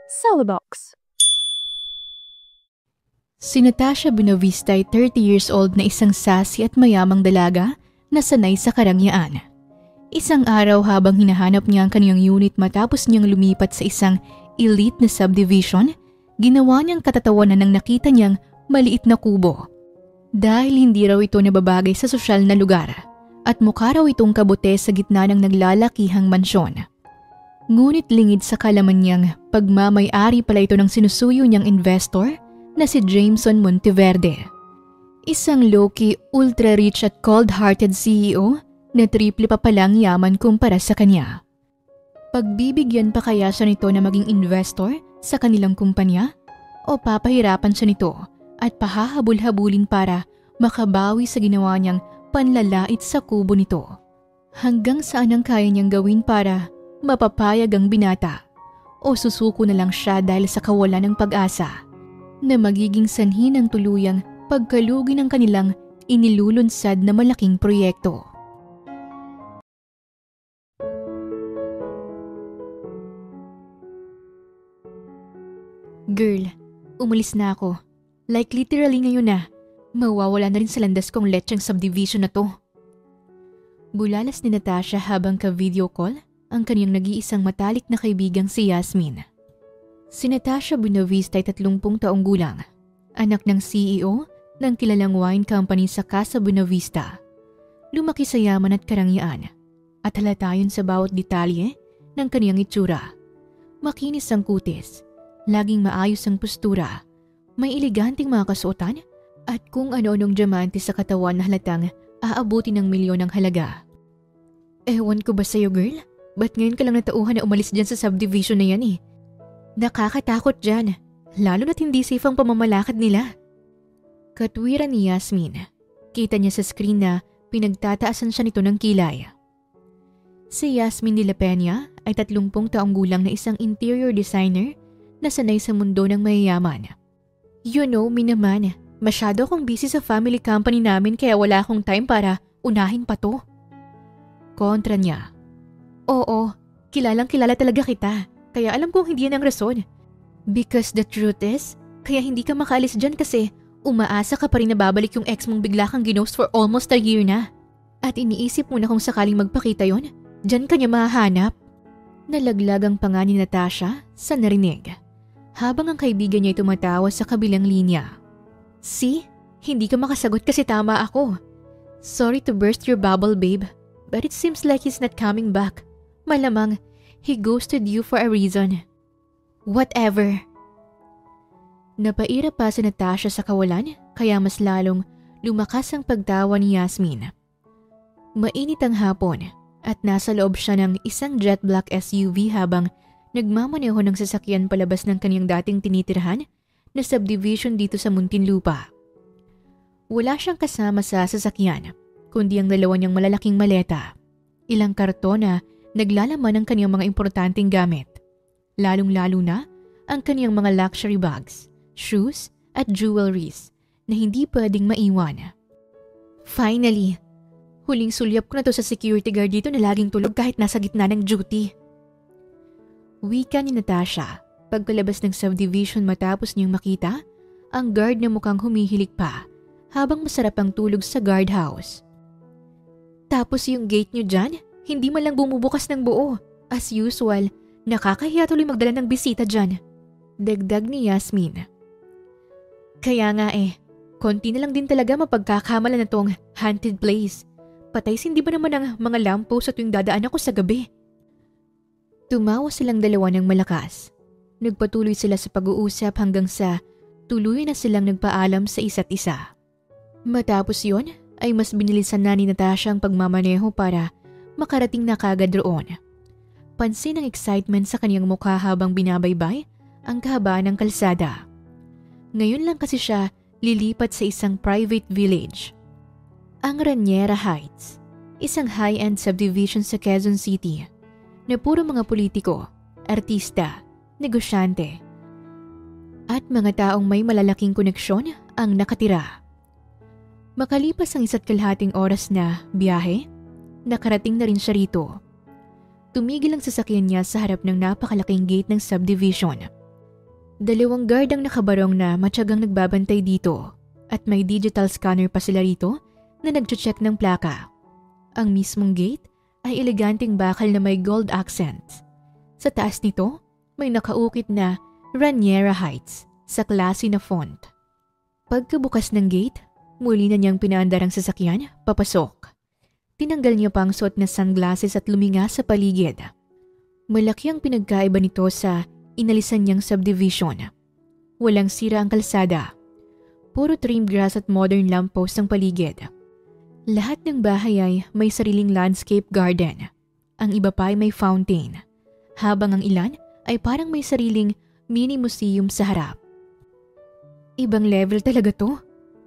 Celebox. Si Natasha Buenavista ay 30 years old na isang sassy at mayamang dalaga na sanay sa karangyaan. Isang araw habang hinahanap niya ang kanyang unit matapos niyang lumipat sa isang elite na subdivision, ginawa niyang katatawanan nang nakita niyang maliit na kubo. Dahil hindi raw ito nababagay sa sosyal na lugar at mukha raw itong kabute sa gitna ng naglalakihang mansyon. Ngunit lingid sa kalaman niyang pagmamay-ari pala ito ng sinusuyo niyang investor na si Jameson Monteverde. Isang low-key, ultra-rich at cold-hearted CEO na triple pa palang yaman kumpara sa kanya. Pagbibigyan pa kaya siya nito na maging investor sa kanilang kumpanya o papahirapan siya nito at pahahabol-habulin para makabawi sa ginawa niyang panlalait sa kubo nito? Hanggang saan ang kaya niyang gawin para mapapayag ang binata o susuko na lang siya dahil sa kawalan ng pag-asa na magiging sanhi ng tuluyang pagkalugi ng kanilang inilulunsad na malaking proyekto. Girl, umalis na ako. Like literally ngayon na. Mawawala na rin sa landas kong lecheng subdivision na to. Bulalas ni Natasha habang ka-video call ang kanyang nag-iisang matalik na kaibigang si Yasmin. Si Natasha Buenavista ay 30 taong gulang, anak ng CEO ng kilalang wine company sa Casa Buenavista. Lumaki sa yaman at karangyaan at halata yun sa bawat detalye ng kaniyang itsura. Makinis ang kutis, laging maayos ang postura, may eleganting mga kasuotan at kung ano-anong diamante sa katawan na halatang aabuti ng milyon ang halaga. Ewan ko ba sa'yo, girl? Ba't ngayon ka lang natauhan na umalis dyan sa subdivision na yan eh? Nakakatakot dyan, lalo na't hindi safe ang pamamalakad nila. Katwiran ni Yasmin. Kita niya sa screen na pinagtataasan siya nito ng kilay. Si Yasmin de la Peña ay 30 taong gulang na isang interior designer na sanay sa mundo ng mayayaman. You know me naman, masyado akong busy sa family company namin kaya wala akong time para unahin pa to. Kontra niya. Oo, kilalang kilala talaga kita. Kaya alam kong hindi yan ang rason. Because the truth is, kaya hindi ka makaalis dyan kasi umaasa ka pa rin na babalik yung ex mong bigla kang ginost for almost a year na. At iniisip mo na kung sakaling magpakita yon, dyan ka niya mahahanap. Nalaglag ang panga ni Natasha sa narinig. Habang ang kaibigan niya ay tumatawa sa kabilang linya. See? Hindi ka makasagot kasi tama ako. Sorry to burst your bubble, babe. But it seems like he's not coming back. Malamang, he ghosted you for a reason. Whatever. Napaira pa si Natasha sa kawalan kaya mas lalong lumakas ang pagtawa ni Yasmin. Mainit ang hapon at nasa loob siya ng isang jet black SUV habang nagmamaneho ng sasakyan palabas ng kanyang dating tinitirhan na subdivision dito sa Muntinlupa. Wala siyang kasama sa sasakyan kundi ang dalawa niyang malalaking maleta. Ilang karton na naglalaman ng kanyang mga importanteng gamit. Lalong-lalo na ang kanyang mga luxury bags, shoes at jewelries na hindi pwedeng maiwan. Finally, huling sulyap ko na to sa security guard dito na laging tulog kahit nasa gitna ng duty. Wika ni Natasha pagpalabas ng subdivision matapos niyang makita ang guard na mukhang humihilik pa habang masarap ang tulog sa guardhouse. Tapos yung gate niyo dyan, hindi man lang bumubukas ng buo. As usual, nakakahiya tuloy magdala ng bisita dyan. Dagdag ni Yasmin. Kaya nga konti na lang din talaga mapagkakamalan na tong haunted place. Patay sindi ba naman ang mga lampo sa tuwing dadaan ako sa gabi? Tumawa silang dalawa ng malakas. Nagpatuloy sila sa pag-uusap hanggang sa tuluyan na silang nagpaalam sa isa't isa. Matapos yon, ay mas binilisan na ni Natasha ang pagmamaneho para makarating na kagad roon. Pansin ang excitement sa kanyang mukha habang binabaybay ang kahabaan ng kalsada. Ngayon lang kasi siya lilipat sa isang private village. Ang Raniera Heights, isang high-end subdivision sa Quezon City na puro mga politiko, artista, negosyante, at mga taong may malalaking koneksyon ang nakatira. Makalipas ang 1.5 oras na biyahe, nakarating na rin siya rito. Tumigil ang sasakyan niya sa harap ng napakalaking gate ng subdivision. Dalawang guard ang nakabarong na matyagang nagbabantay dito at may digital scanner pa sila rito na nagche-check ng plaka. Ang mismong gate ay eleganteng bakal na may gold accents. Sa taas nito, may nakaukit na Raniera Heights sa klase na font. Pagkabukas ng gate, muli na niyang pinaandar ang sasakyan, papasok. Tinanggal niya pa ang suot na sunglasses at luminga sa paligid. Malaki ang pinagkaiba nito sa inalisan niyang subdivision. Walang sira ang kalsada. Puro trimmed grass at modern lamppost ang paligid. Lahat ng bahay ay may sariling landscape garden. Ang iba pa ay may fountain. Habang ang ilan ay parang may sariling mini museum sa harap. Ibang level talaga to.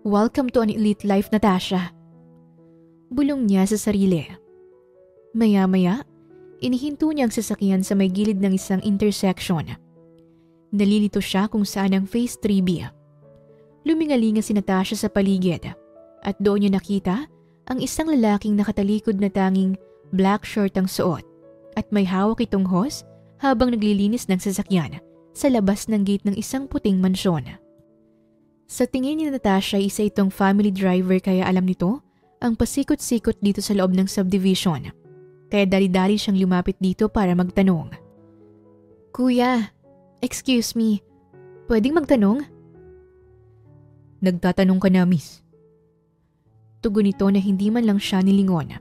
Welcome to an elite life, Natasha. Bulong niya sa sarili. Maya-maya, inihinto niya ang sasakyan sa may gilid ng isang intersection. Nalilito siya kung saan ang Phase 3B. Lumingalinga si Natasha sa paligid at doon niya nakita ang isang lalaking nakatalikod na tanging black shirt ang suot at may hawak itong hose habang naglilinis ng sasakyan sa labas ng gate ng isang puting mansyon. Sa tingin ni Natasha, isa itong family driver kaya alam nito ang pasikot-sikot dito sa loob ng subdivision. Kaya dali-dali siyang lumapit dito para magtanong. Kuya, excuse me, pwedeng magtanong? Nagtatanong ka na, miss. Tugon nito na hindi man lang siya nilingon.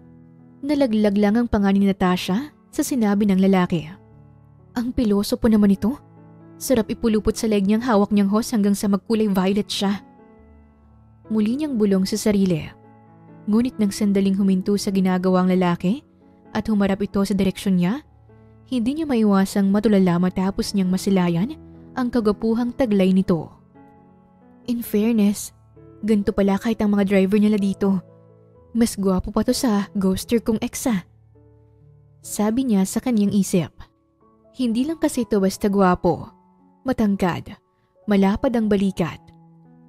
Nalaglag lang ang panga ni Natasha sa sinabi ng lalaki. Ang piloso po naman ito. Sarap ipulupot sa leg niyang hawak niyang hose hanggang sa magkulay violet siya. Muli niyang bulong sa sarili. Ngunit nang sandaling huminto sa ginagawang lalaki at humarap ito sa direksyon niya, hindi niya maiwasang matulala matapos niyang masilayan ang kagapuhang taglay nito. In fairness, ganito pala kahit ang mga driver nila dito. Mas gwapo pa to sa ghoster kong exa. Sabi niya sa kanyang isip. Hindi lang kasi ito basta gwapo. Matangkad, malapad ang balikat,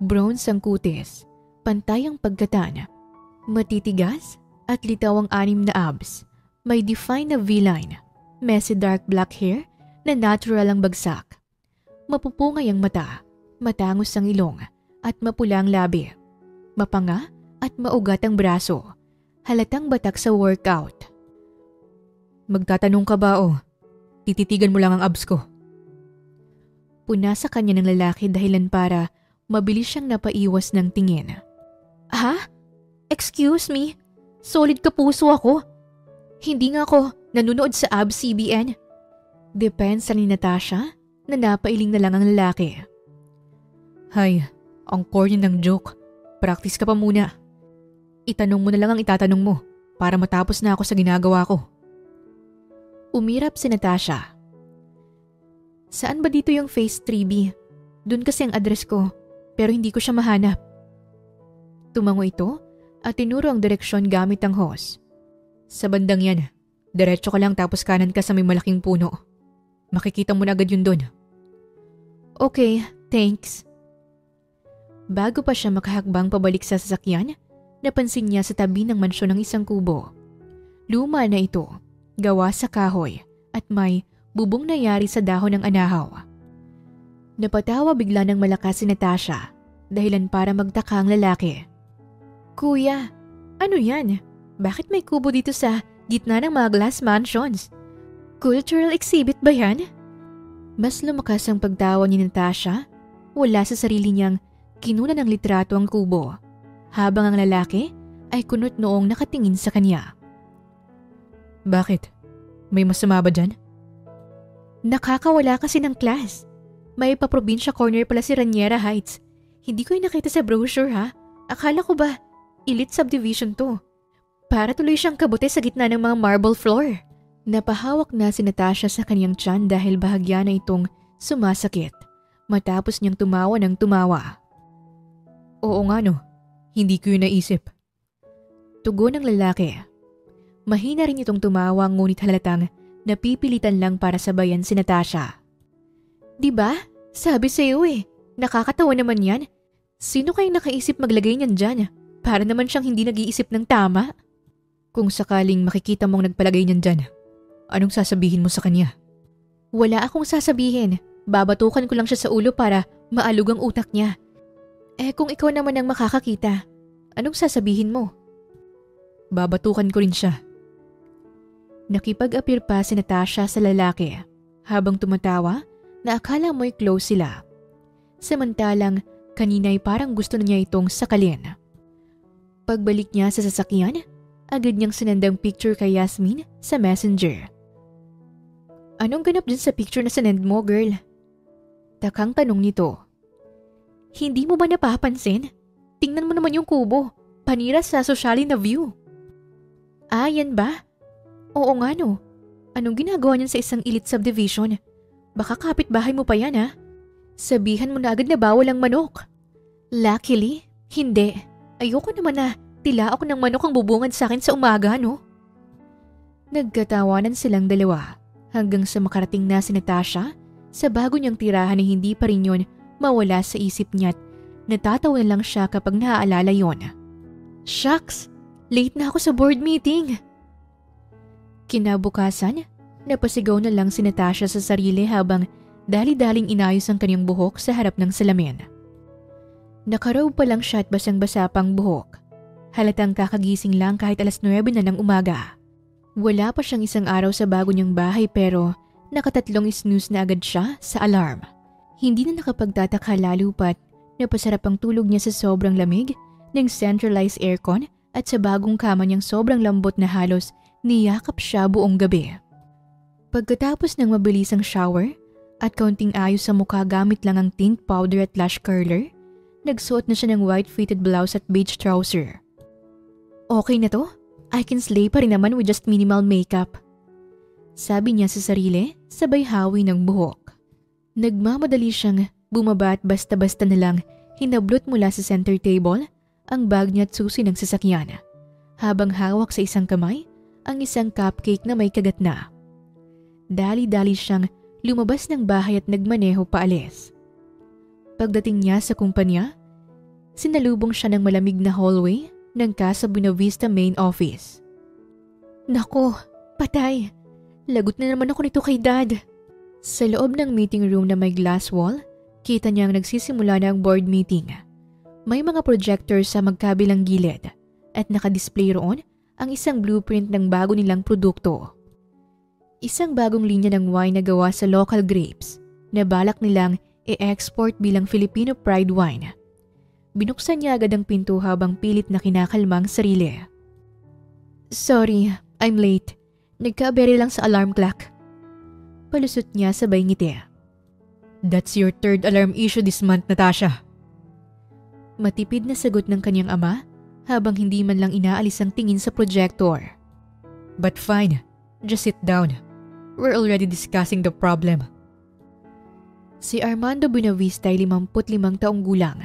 bronze ang kutis, pantay ang pagkatan, matitigas at litaw ang anim na abs, may define na V-line, messy dark black hair na natural ang bagsak. Mapupungay ang mata, matangos ang ilong at mapula ang labi, mapanga at maugat ang braso, halatang batak sa workout. Magtatanong ka ba o? Tititigan mo lang ang abs ko. Puna sa kanya ng lalaki dahilan para mabilis siyang napaiwas ng tingin. Ha? Excuse me? Solid kapuso ako. Hindi nga ako nanonood sa ABS-CBN. Depensa ni Natasha na napailing na lang ang lalaki. Hay, ang corny ng joke. Practice ka pa muna. Itanong mo na lang ang itatanong mo para matapos na ako sa ginagawa ko. Umirap si Natasha. Saan ba dito yung Phase 3B? Doon kasi ang address ko, pero hindi ko siya mahanap. Tumango ito at tinuro ang direksyon gamit ang hose. Sa bandang yan, diretso ka lang tapos kanan ka sa may malaking puno. Makikita mo na agad yun doon. Okay, thanks. Bago pa siya makahakbang pabalik sa sasakyan, napansin niya sa tabi ng mansyon ng isang kubo. Luma na ito, gawa sa kahoy at may bubong na yari sa dahon ng anahaw. Napatawa bigla ng malakas si Natasha dahilan para magtaka ang lalaki. Kuya, ano yan? Bakit may kubo dito sa gitna ng mga glass mansions? Cultural exhibit ba yan? Mas lumakas ang pagtawa ni Natasha, wala sa sarili niyang kinuna ng litrato ang kubo, habang ang lalaki ay kunot noong nakatingin sa kanya. Bakit? May masama ba dyan? Nakakawala kasi ng class. May paprobinsya corner pala si Raniera Heights. Hindi ko yung nakita sa brochure ha. Akala ko ba, elite subdivision to. Para tuloy siyang kabote sa gitna ng mga marble floor. Napahawak na si Natasha sa kanyang tiyan dahil bahagya na itong sumasakit. Matapos niyang tumawa ng tumawa. Oo nga no, hindi ko yun naisip. Tugon ng lalaki. Mahina rin itong tumawa ngunit halatang napipilitan lang para sabayan si Natasha. Diba? Sabi sa'yo eh. Nakakatawa naman yan. Sino kayong nakaisip maglagay niyan dyan? Para naman siyang hindi nag-iisip ng tama. Kung sakaling makikita mong nagpalagay niyan dyan, anong sasabihin mo sa kanya? Wala akong sasabihin. Babatukan ko lang siya sa ulo para maalog ang utak niya. Kung ikaw naman ang makakakita, anong sasabihin mo? Babatukan ko rin siya. Nakipag-appear pa si Natasha sa lalaki habang tumatawa na akala mo'y close sila. Samantalang kanina'y parang gusto na niya itong sakalin. Pagbalik niya sa sasakyan, agad niyang sinendang picture kay Yasmin sa messenger. Anong ganap dyan sa picture na sinend mo, girl? Takang tanong nito. Hindi mo ba napapansin? Tingnan mo naman yung kubo. Panira sa sosyalin na view. Yan ba? Oo nga no. Anong ginagawa niyan sa isang elite subdivision? Baka kapitbahay mo pa yan ha? Sabihan mo na agad na bawal ang manok. Luckily, hindi. Ayoko naman na tila ako ng manok ang bubungad sa akin sa umaga no? Nagkatawanan silang dalawa hanggang sa makarating na si Natasha sa bago niyang tirahan na hindi pa rin yun mawala sa isip niya at natatawa na lang siya kapag naaalala yon. Shucks! Late na ako sa board meeting! Kinabukasan, napasigaw na lang si Natasha sa sarili habang dali-daling inayos ang kanyang buhok sa harap ng salamin. Nakarobe pa lang siya at basang-basa pang buhok. Halatang kakagising lang kahit 9:00 na ng umaga. Wala pa siyang isang araw sa bago niyang bahay pero nakatatlong snooze na agad siya sa alarm. Hindi na nakapagtataka lalo pat napasarap ang tulog niya sa sobrang lamig ng centralized aircon at sa bagong kama niyang sobrang lambot na halos niyakap siya buong gabi. Pagkatapos ng mabilisang shower at kaunting ayos sa mukha gamit lang ang tint powder at lash curler, nagsuot na siya ng white fitted blouse at beige trouser. Okay na to? I can slay pa rin naman with just minimal makeup. Sabi niya sa sarili, sabay hawi ng buhok. Nagmamadali siyang bumaba at basta-basta na lang hinablot mula sa center table ang bag niya at susi ng sasakyan. Habang hawak sa isang kamay, ang isang cupcake na may kagat na. Dali-dali siyang lumabas ng bahay at nagmaneho paalis. Pagdating niya sa kumpanya, sinalubong siya ng malamig na hallway ng Casa Buenavista main office. Nako, patay! Lagot na naman ako nito kay Dad. Sa loob ng meeting room na may glass wall, kita niyang nagsisimula na ang board meeting. May mga projectors sa magkabilang gilid at nakadisplay roon ang isang blueprint ng bago nilang produkto. Isang bagong linya ng wine na gawa sa local grapes na balak nilang i-export bilang Filipino Pride wine. Binuksan niya agad ang pinto habang pilit na kinakalmang sarili. Sorry, I'm late. Nagka-abere lang sa alarm clock. Palusot niya sabay ngiti. That's your third alarm issue this month, Natasha. Matipid na sagot ng kanyang ama habang hindi man lang inaalis ang tingin sa projector. But fine, just sit down. We're already discussing the problem. Si Armando Buenavista ay 55 taong gulang.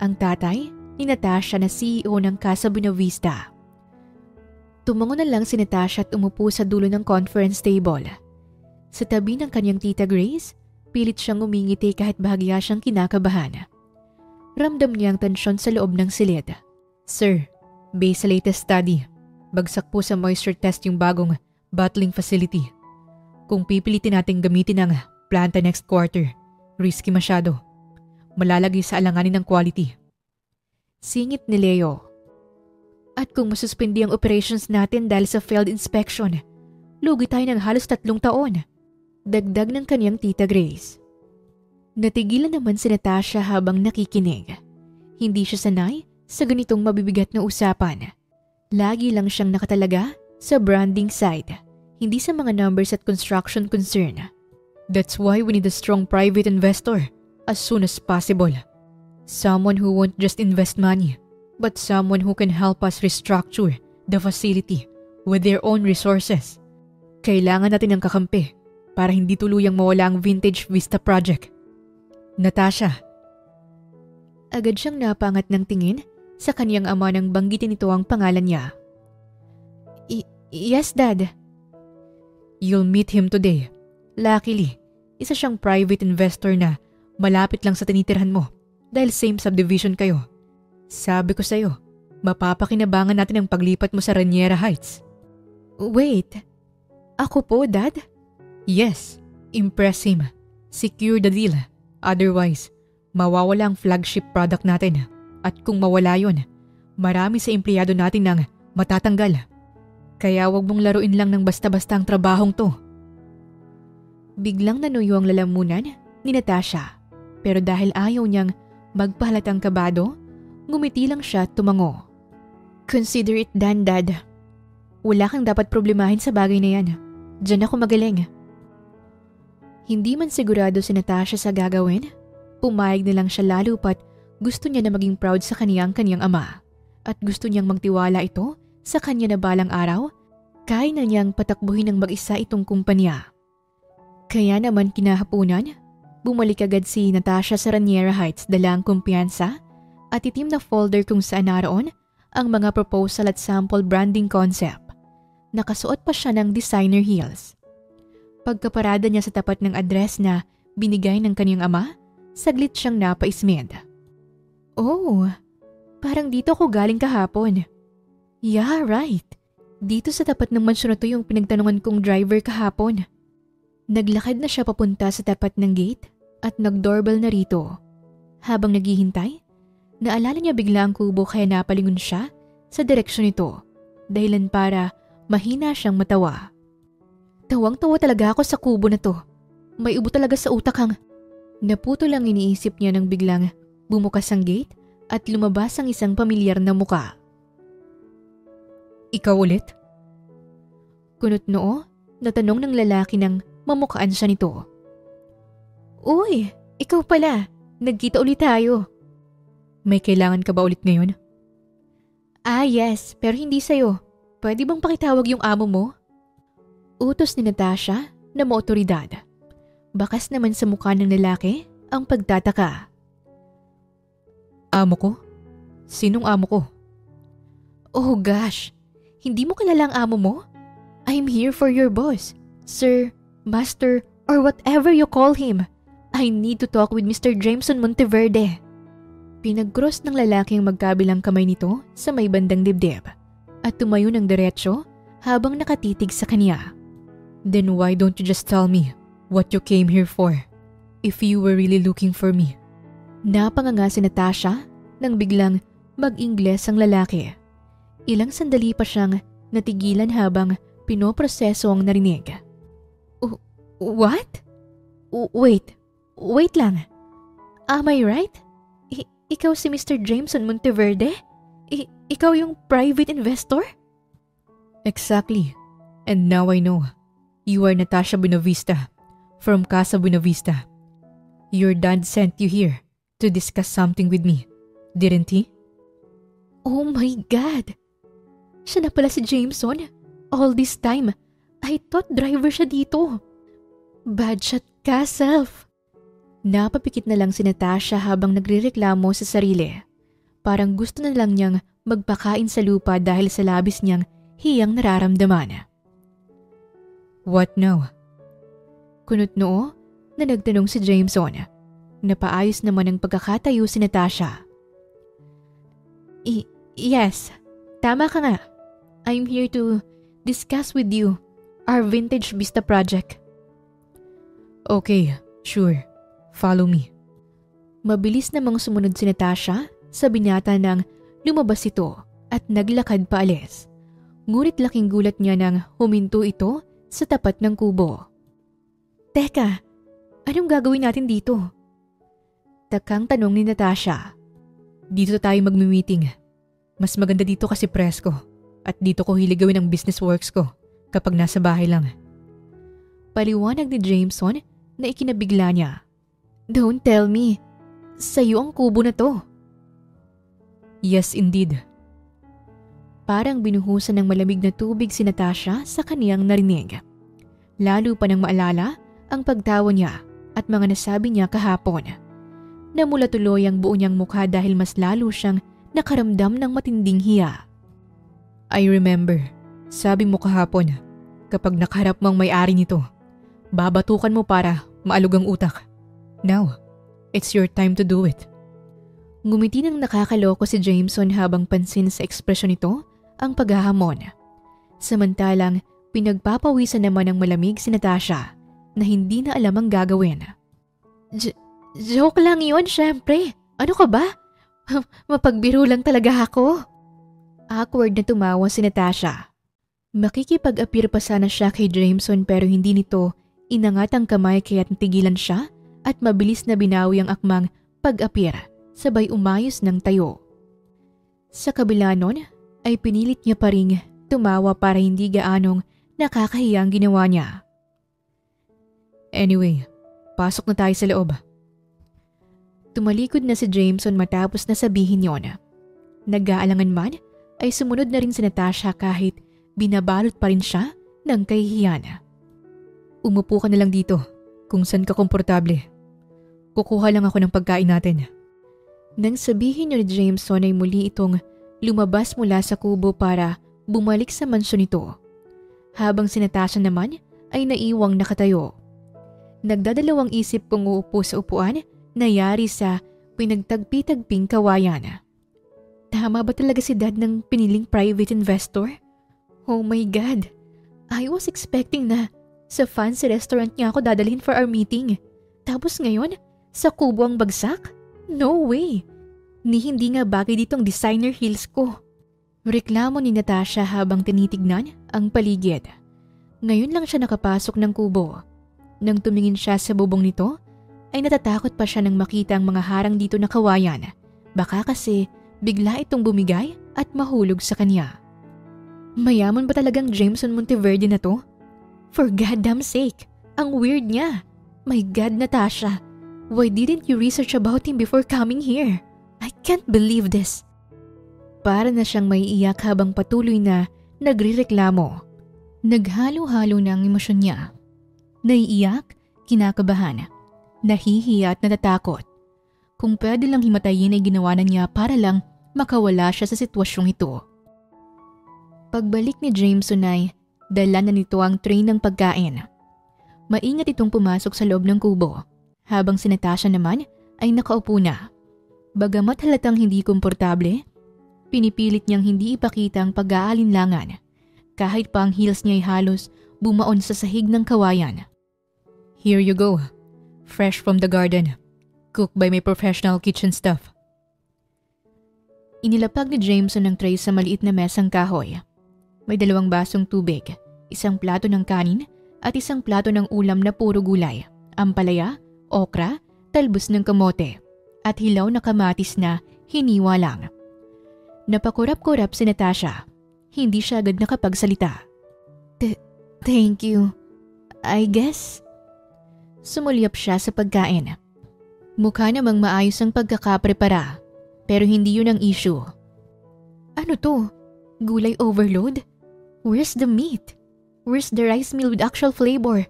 Ang tatay ni Natasha na CEO ng Casa Buenavista. Tumango na lang si Natasha at umupo sa dulo ng conference table. Sa tabi ng kanyang tita Grace, pilit siyang umingiti kahit bahagya siyang kinakabahan. Ramdam niya ang tensyon sa loob ng silid. Sir, based sa latest study, bagsak po sa moisture test yung bagong bottling facility. Kung pipilitin nating gamitin ang planta next quarter, risky masyado. Malalagay sa alanganin ng quality. Singit ni Leo. At kung masuspindi ang operations natin dahil sa failed inspection, lugi tayo ng halos 3 taon. Dagdag ng kanyang tita Grace. Natigilan naman si Natasha habang nakikinig. Hindi siya sanay sa ganitong mabibigat na usapan. Lagi lang siyang nakatalaga sa branding side, hindi sa mga numbers at construction concern. That's why we need a strong private investor as soon as possible. Someone who won't just invest money, but someone who can help us restructure the facility with their own resources. Kailangan natin ng kakampi para hindi tuluyang mawala ang Vintage Vista project. Natasha. Agad siyang napangat ng tingin sa kaniyang ama nang banggitin ito ang pangalan niya. Yes, Dad. You'll meet him today. Luckily, isa siyang private investor na malapit lang sa tinitirhan mo dahil same subdivision kayo. Sabi ko sa'yo, mapapakinabangan natin ang paglipat mo sa Raniera Heights. Wait, ako po, Dad? Yes, impress him. Secure the deal. Otherwise, mawawala ang flagship product natin. At kung mawala yun, marami sa empleyado natin nang matatanggal. Kaya wag mong laruin lang ng basta-basta ang trabahong to. Biglang nanuyo ang lalamunan ni Natasha. Pero dahil ayaw niyang magpahalatang kabado, ngumiti lang siya at tumango. Consider it done, Dad. Wala kang dapat problemahin sa bagay na yan. Diyan ako magaling. Hindi man sigurado si Natasha sa gagawin, pumayag na lang siya lalo pat gusto niya na maging proud sa kanyang ama. At gusto niyang magtiwala ito sa kanya na balang araw, kaya na niyang patakbuhin ng mag-isa itong kumpanya. Kaya naman kinahapunan, bumalik agad si Natasha sa Raniera Heights dala ang kumpiyansa at itim na folder kung saan naroon ang mga proposal at sample branding concept. Nakasuot pa siya ng designer heels. Pagkaparada niya sa tapat ng address na binigay ng kanyang ama, saglit siyang napaismid. Oh, parang dito ako galing kahapon. Yeah, right. Dito sa tapat ng mansyon na to yung pinagtanungan kong driver kahapon. Naglakad na siya papunta sa tapat ng gate at nag-doorbell na rito. Habang naghihintay, naalala niya bigla ang kubo kaya napalingon siya sa direksyon nito, dahilan para mahina siyang matawa. Tawang-tawa talaga ako sa kubo na to. May ubo talaga sa utak ang... Naputo lang iniisip niya nang biglang bumukas ang gate at lumabas ang isang pamilyar na muka. Ikaw ulit? Kunot noo, natanong ng lalaki nang mamukaan siya nito. Uy, ikaw pala. Nagkita ulit tayo. May kailangan ka ba ulit ngayon? Ah, yes, pero hindi sa'yo. Pwede bang pakitawag yung amo mo? Utos ni Natasha na maotoridad. Bakas naman sa mukha ng lalaki ang pagtataka. Amo ko? Sinong amo ko? Oh gosh, hindi mo kilala ang amo mo? I'm here for your boss, sir, master, or whatever you call him. I need to talk with Mr. Jameson Monteverde. Pinag-cross ng lalaki ang magkabilang kamay nito sa may bandang dibdib at tumayo ng diretsyo habang nakatitig sa kanya. Then why don't you just tell me what you came here for if you were really looking for me? Napanganga si Natasha nang biglang mag-Ingles ang lalaki. Ilang sandali pa siyang natigilan habang pinoproseso ang narinig. What? Wait lang. Am I right? Ikaw si Mr. Jameson Monteverde? Ikaw yung private investor? Exactly. And now I know. You are Natasha Buenavista from Casa Buenavista. Your dad sent you here to discuss something with me, didn't he? Oh my God! Siya na pala si Jameson. All this time, I thought driver siya dito. Bad shot ka, self. Napapikit na lang si Natasha habang nagrereklamo sa sarili. Parang gusto na lang niyang magpakain sa lupa dahil sa labis niyang hiyang nararamdaman. What now? Kunot noo na nagtanong si Jameson. Napaayos naman ang pagkakatayo si Natasha. Yes, tama ka nga. I'm here to discuss with you our Vintage Vista project. Okay, sure. Follow me. Mabilis namang sumunod si Natasha sa binata nang lumabas ito at naglakad paalis. Ngunit laking gulat niya nang huminto ito sa tapat ng kubo. Teka, anong gagawin natin dito? Takang tanong ni Natasha. Dito tayo magmi-meeting. Mas maganda dito kasi presko at dito ko hilig gawin ang business works ko kapag nasa bahay lang. Paliwanag ni Jameson na ikinabigla niya. Don't tell me. Sa'yo ang kubo na to. Yes, indeed. Parang binuhusan ng malamig na tubig si Natasha sa kaniyang narinig. Lalo pa nang maalala ang pagtawa niya at mga nasabi niya kahapon. Namula tuloy ang buo niyang mukha dahil mas lalo siyang nakaramdam ng matinding hiya. I remember, sabi mo kahapon, kapag nakaharap mo ang may-ari nito, babatukan mo para maalog ang utak. Now, it's your time to do it. Ngumiti ng nakakaloko si Jameson habang pansin sa ekspresyon nito ang paghahamon. Samantalang pinagpapawisan naman ng malamig si Natasha na hindi na alam ang gagawin. J- Joke lang yun, syempre. Ano ka ba? Mapagbiro lang talaga ako. Awkward na tumawa si Natasha. Makikipag-appear pa sana siya kay Jameson pero hindi nito inangat ang kamay kaya't natigilan siya at mabilis na binawi ang akmang pag-appear sabay umayos ng tayo. Sa kabila nun ay pinilit niya pa ring tumawa para hindi gaanong nakakahiyang ginawa niya. Anyway, pasok na tayo sa loob. Tumalikod na si Jameson matapos na sabihin yon. Nag-aalangan man ay sumunod na rin si Natasha kahit binabalot pa rin siya ng kahihiyan. Umupo ka na lang dito kung saan ka komportable. Kukuha lang ako ng pagkain natin. Nang sabihin ni Jameson ay muli itong lumabas mula sa kubo para bumalik sa mansyon nito. Habang si Natasha naman ay naiwang nakatayo. Nagdadalawang isip kung uupo sa upuan na yari sa pinagtagpi-tagping kawayan. Tama ba talaga si Dad ng piniling private investor? Oh my God! I was expecting na sa fancy restaurant niya ako dadalhin for our meeting. Tapos ngayon, sa kubo ang bagsak? No way! Ni hindi nga bagay ditong designer heels ko. Reklamo ni Natasha habang tinitignan ang paligid. Ngayon lang siya nakapasok ng kubo. Nang tumingin siya sa bubong nito, ay natatakot pa siya nang makita ang mga harang dito na kawayan. Baka kasi bigla itong bumigay at mahulog sa kanya. Mayaman ba talagang Jameson Monteverde na to? For goddamn sake, ang weird niya. My God, Natasha, why didn't you research about him before coming here? I can't believe this. Para na siyang maiiyak habang patuloy na nagrereklamo. Naghalo-halo na ang emosyon niya. Naiiyak, kinakabahan, nahihiya at natatakot. Kung pwede lang himatayin ay ginawa na niya para lang makawala siya sa sitwasyong ito. Pagbalik ni Jameson ay dala na nito ang tray ng pagkain. Maingat itong pumasok sa loob ng kubo, habang si Natasha naman ay nakaupo na. Bagamat halatang hindi komportable, pinipilit niyang hindi ipakita ang pag-aalinlangan, kahit pa ang heels niya ay halos bumaon sa sahig ng kawayan. Here you go, fresh from the garden, cooked by my professional kitchen staff. Inilapag ni Jameson ang tray sa maliit na mesang kahoy. May 2 basong tubig, 1 plato ng kanin at 1 plato ng ulam na puro gulay, ampalaya, okra, talbos ng kamote at hilaw na kamatis na hiniwa lang. Napakurap-kurap si Natasha. Hindi siya agad nakapagsalita. Thank you, I guess. Sumulyap siya sa pagkain. Mukha namang maayos ang pagkakaprepara, pero hindi yun ang issue. Ano to? Gulay overload? Where's the meat? Where's the rice meal with actual flavor?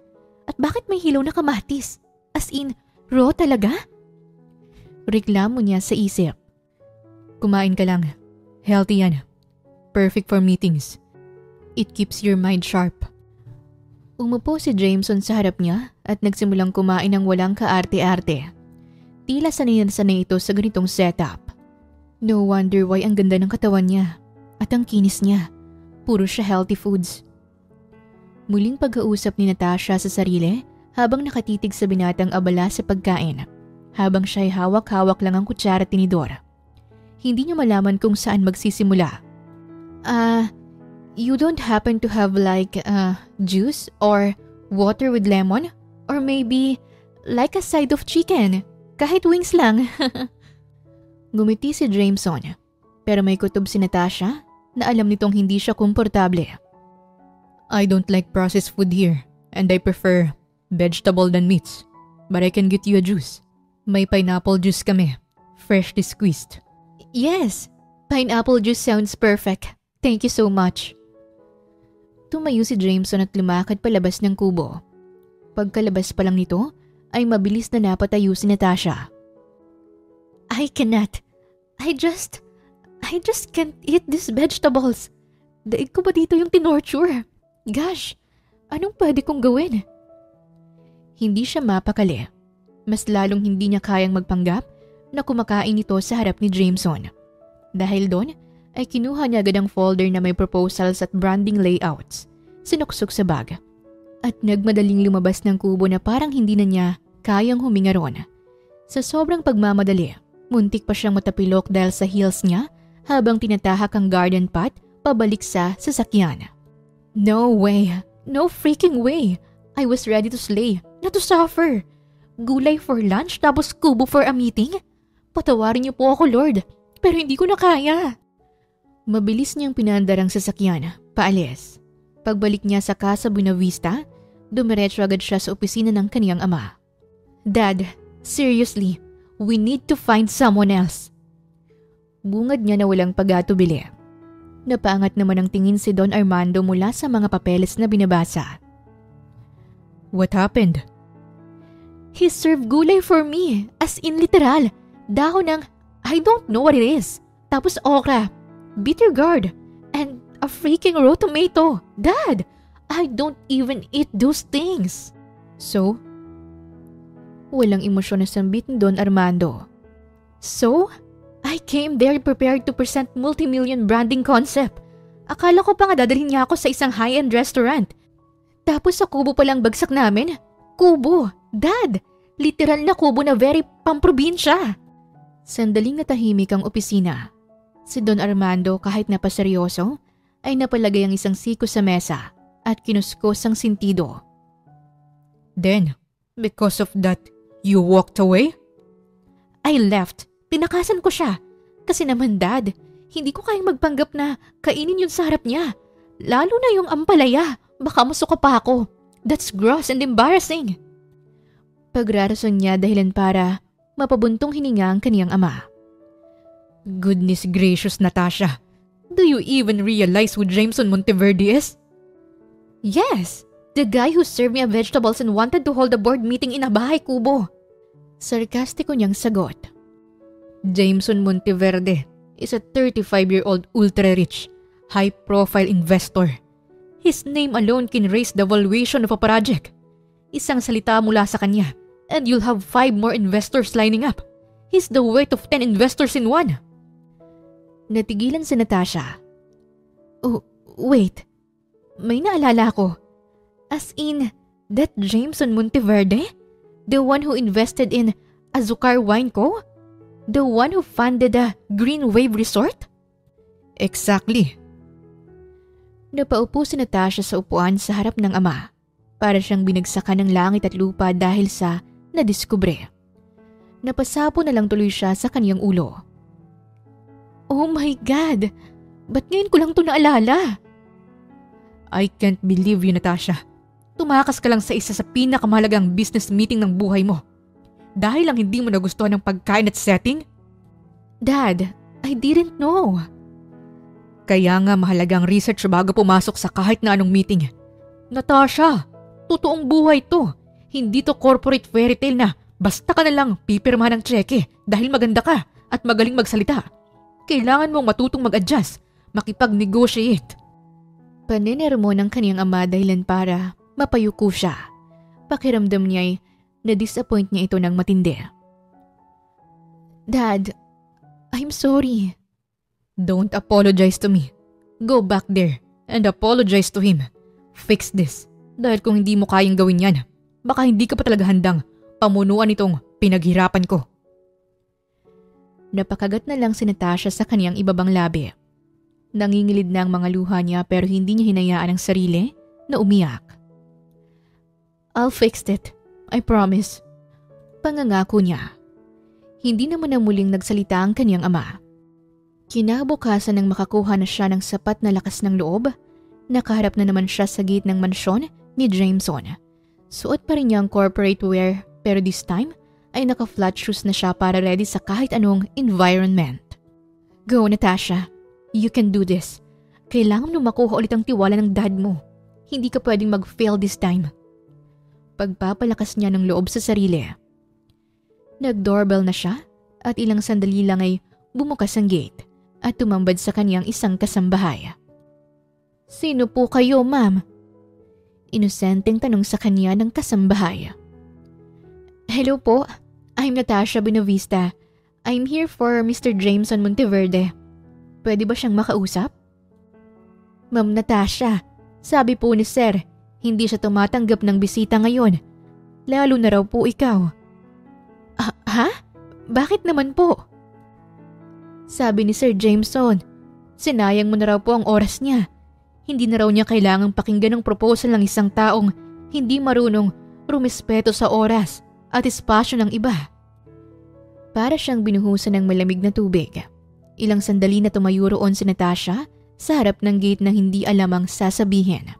At bakit may hilaw na kamatis? As in, raw talaga? Reklamo niya sa isip. Kumain ka lang. Healthy yan. Perfect for meetings. It keeps your mind sharp. Umupo si Jameson sa harap niya at nagsimulang kumain ng walang kaarte-arte. Tila sanay na sanay ito sa ganitong setup. No wonder why ang ganda ng katawan niya at ang kinis niya. Puro siya healthy foods. Muling pag-uusap ni Natasha sa sarili habang nakatitig sa binatang abala sa pagkain. Habang siya'y hawak-hawak lang ang kutsara at tinidor. Hindi niya malaman kung saan magsisimula. You don't happen to have like juice or water with lemon? Or maybe like a side of chicken? Kahit wings lang. Ngumiti si Jameson. Pero may kutob si Natasha na alam nitong hindi siya komportable. I don't like processed food here and I prefer vegetable than meats. But I can get you a juice. May pineapple juice kami. Freshly squeezed. Yes, pineapple juice sounds perfect. Thank you so much. Tumayo si Jameson at lumakad palabas ng kubo. Pagkalabas pa lang nito, ay mabilis na napatayo si Natasha. I cannot. I just can't eat these vegetables. Daig ko ba dito yung tinorture? Gosh, anong pwede kong gawin? Hindi siya mapakali. Mas lalong hindi niya kayang magpanggap na kumakain ito sa harap ni Jameson. Dahil doon, ay kinuha niya agad ang folder na may proposals at branding layouts. Sinuksok sa bag. At nagmadaling lumabas ng kubo na parang hindi na niya kayang huminga ron Sa sobrang pagmamadali, muntik pa siyang matapilok dahil sa heels niya habang tinatahak ang garden path pabalik sa sasakyan. No way! No freaking way! I was ready to slay, not to suffer. Gulay for lunch tapos kubo for a meeting? Patawarin niyo po ako, Lord, pero hindi ko na kaya. Mabilis niyang pinandar ang sasakyan, paalis. Pagbalik niya sa Casa Buenavista, dumiretso agad siya sa opisina ng kaniyang ama. Dad, seriously, we need to find someone else. Bungad niya na walang pag-atubili. Napaangat naman ang tingin si Don Armando mula sa mga papeles na binabasa. What happened? He served gulay for me, as in literal. Dahon ng, I don't know what it is. Tapos okra, bitter gourd, and a freaking raw tomato. Dad, I don't even eat those things. So? Walang emosyon na sambit ni Don Armando. So? I came there prepared to present multi-million branding concept. Akala ko pa nga dadalhin niya ako sa isang high-end restaurant. Tapos sa kubo palang bagsak namin. Kubo! Dad! Literal na kubo na very pamprobinsya. Sandaling natahimik ang opisina. Si Don Armando kahit napaseryoso ay napalagay ang isang siko sa mesa at kinuskos ang sintido. Then, because of that, you walked away? I left. Tinakasan ko siya. Kasi naman Dad, hindi ko kayang magpanggap na kainin yun sa harap niya. Lalo na yung ampalaya. Baka masuka pa ako. That's gross and embarrassing. Pagrarason niya dahilan para mapabuntong hininga ang kaniyang ama. Goodness gracious, Natasha. Do you even realize who Jameson Monteverde is? Yes, the guy who served me a vegetables and wanted to hold a board meeting in a bahay kubo. Sarkastiko niyang sagot. Jameson Monteverde is a 35-year-old ultra-rich, high-profile investor. His name alone can raise the valuation of a project. Isang salita mula sa kanya, and you'll have 5 more investors lining up. He's the worth of 10 investors in one. Natigilan si Natasha. Oh, wait. May naalala ko. As in, that Jameson Monteverde? The one who invested in Azucar Wine Co? The one who funded the Green Wave Resort? Exactly. Napaupo si Natasha sa upuan sa harap ng ama. Para siyang binagsakan ng langit at lupa dahil sa nadiskubre. Napasapo na lang tuloy siya sa kaniyang ulo. Oh my God! Ba't ngayon ko lang ito naalala? I can't believe you, Natasha. Tumakas ka lang sa isa sa pinakamahalagang business meeting ng buhay mo. Dahil lang hindi mo nagustuhan ng pagkain at setting? Dad, I didn't know. Kaya nga mahalagang research bago pumasok sa kahit na anong meeting. Natasha, totoong buhay to. Hindi to corporate fairy tale na basta ka na lang pipirmahan ng tseke dahil maganda ka at magaling magsalita. Kailangan mong matutong mag-adjust, makipag-negotiate. Paninirmo ng kaniyang ama dahilan para mapayuko siya. Pakiramdam niya'y na-disappoint niya ito ng matindi. Dad, I'm sorry. Don't apologize to me. Go back there and apologize to him. Fix this. Dahil kung hindi mo kayang gawin yan, baka hindi ka pa talaga handang pamunuan itong pinaghirapan ko. Napakagat na lang si Natasha sa kaniyang ibabang labi. Nangingilid na ang mga luha niya pero hindi niya hinayaan ang sarili na umiyak. I'll fix it. I promise. Pangangako niya. Hindi naman na muling nagsalita ang kaniyang ama. Kinabukasan nang makakuha na siya ng sapat na lakas ng loob, nakaharap na naman siya sa gate ng mansyon ni Jameson. Suot pa rin niya ang corporate wear pero this time ay naka-flat shoes na siya para ready sa kahit anong environment. Go, Natasha. You can do this. Kailangan mo makuha ulit ang tiwala ng dad mo. Hindi ka pwedeng mag-fail this time. Pagpapalakas niya ng loob sa sarili. Nag-doorbell na siya at ilang sandali lang ay bumukas ang gate at tumambad sa kaniyang isang kasambahay. Sino po kayo, ma'am? Inosenteng tanong sa kanya ng kasambahay. Hello po, I'm Natasha Buenavista. I'm here for Mr. Jameson Monteverde. Pwede ba siyang makausap? Ma'am Natasha, sabi po ni Sir, hindi siya tumatanggap ng bisita ngayon. Lalo na raw po ikaw. Ha? Bakit naman po? Sabi ni Sir Jameson, sinayang mo na raw po ang oras niya. Hindi na raw niya kailangang pakinggan ang proposal ng isang taong hindi marunong rumispeto sa oras at espasyo ng iba. Para siyang binuhusan ng malamig na tubig. Ilang sandali na tumayo roon si Natasha sa harap ng gate na hindi alam ang sasabihin.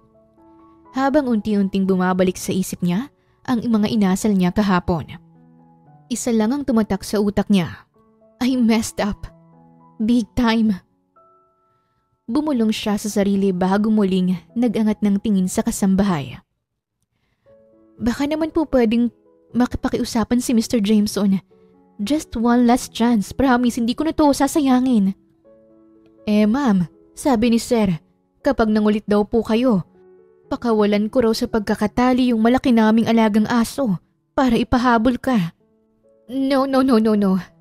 Habang unti-unting bumabalik sa isip niya ang mga inasal niya kahapon. Isa lang ang tumatak sa utak niya. I messed up. Big time. Bumulong siya sa sarili bago muling nag-angat ng tingin sa kasambahay. Baka naman po pwedeng makipakiusapan si Mr. Jameson. Just one last chance. Promise, hindi ko na to sasayangin. Ma'am, sabi ni Sir, kapag nangulit daw po kayo, pakawalan ko raw sa pagkakatali yung malaki naming alagang aso para ipahabol ka. No.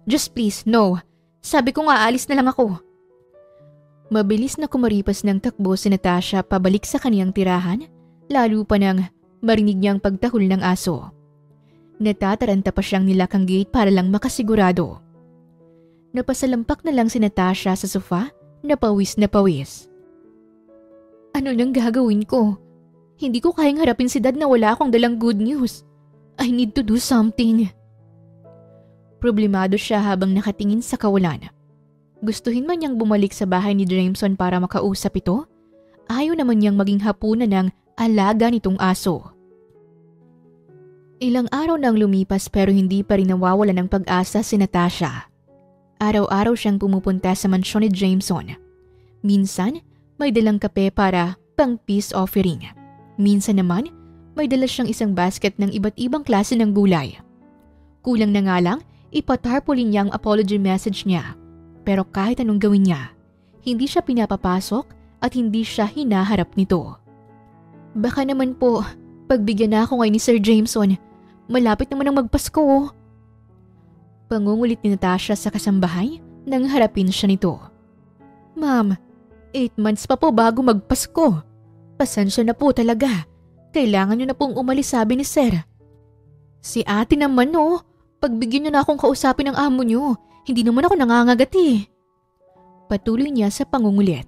Just please, no. Sabi ko nga aalis na lang ako. Mabilis na kumaripas ng takbo si Natasha pabalik sa kaniyang tirahan, lalo pa nang marinig niyang pagtahol ng aso. Natataranta pa siyang nilakang gate para lang makasigurado. Napasalampak na lang si Natasha sa sofa, na pawis. Ano nang gagawin ko? Hindi ko kayang harapin si Dad na wala akong dalang good news. I need to do something. Problemado siya habang nakatingin sa kawalan. Gustuhin man niyang bumalik sa bahay ni Jameson para makausap ito, ayaw naman niyang maging hapunan ng alaga nitong aso. Ilang araw nang lumipas pero hindi pa rin nawawala ng pag-asa si Natasha. Araw-araw siyang pumupunta sa mansyon ni Jameson. Minsan, may dalang kape para pang peace offering. Minsan naman, may dala siyang isang basket ng iba't ibang klase ng gulay. Kulang na nga lang, ipatarpaulin niya ang apology message niya. Pero kahit anong gawin niya, hindi siya pinapapasok at hindi siya hinaharap nito. Baka naman po, pagbigyan na ako ngayon ni Sir Jameson, malapit naman ang magpasko. Pangungulit ni Natasha sa kasambahay nang harapin siya nito. Ma'am, 8 months pa po bago magpasko. Pasensya na po talaga. Kailangan niyo na pong umalis, sabi ni Sir. Si ate naman pagbigyan niyo na akong kausapin ng amo niyo. Hindi naman ako nangangagati. Patuloy niya sa pangungulit.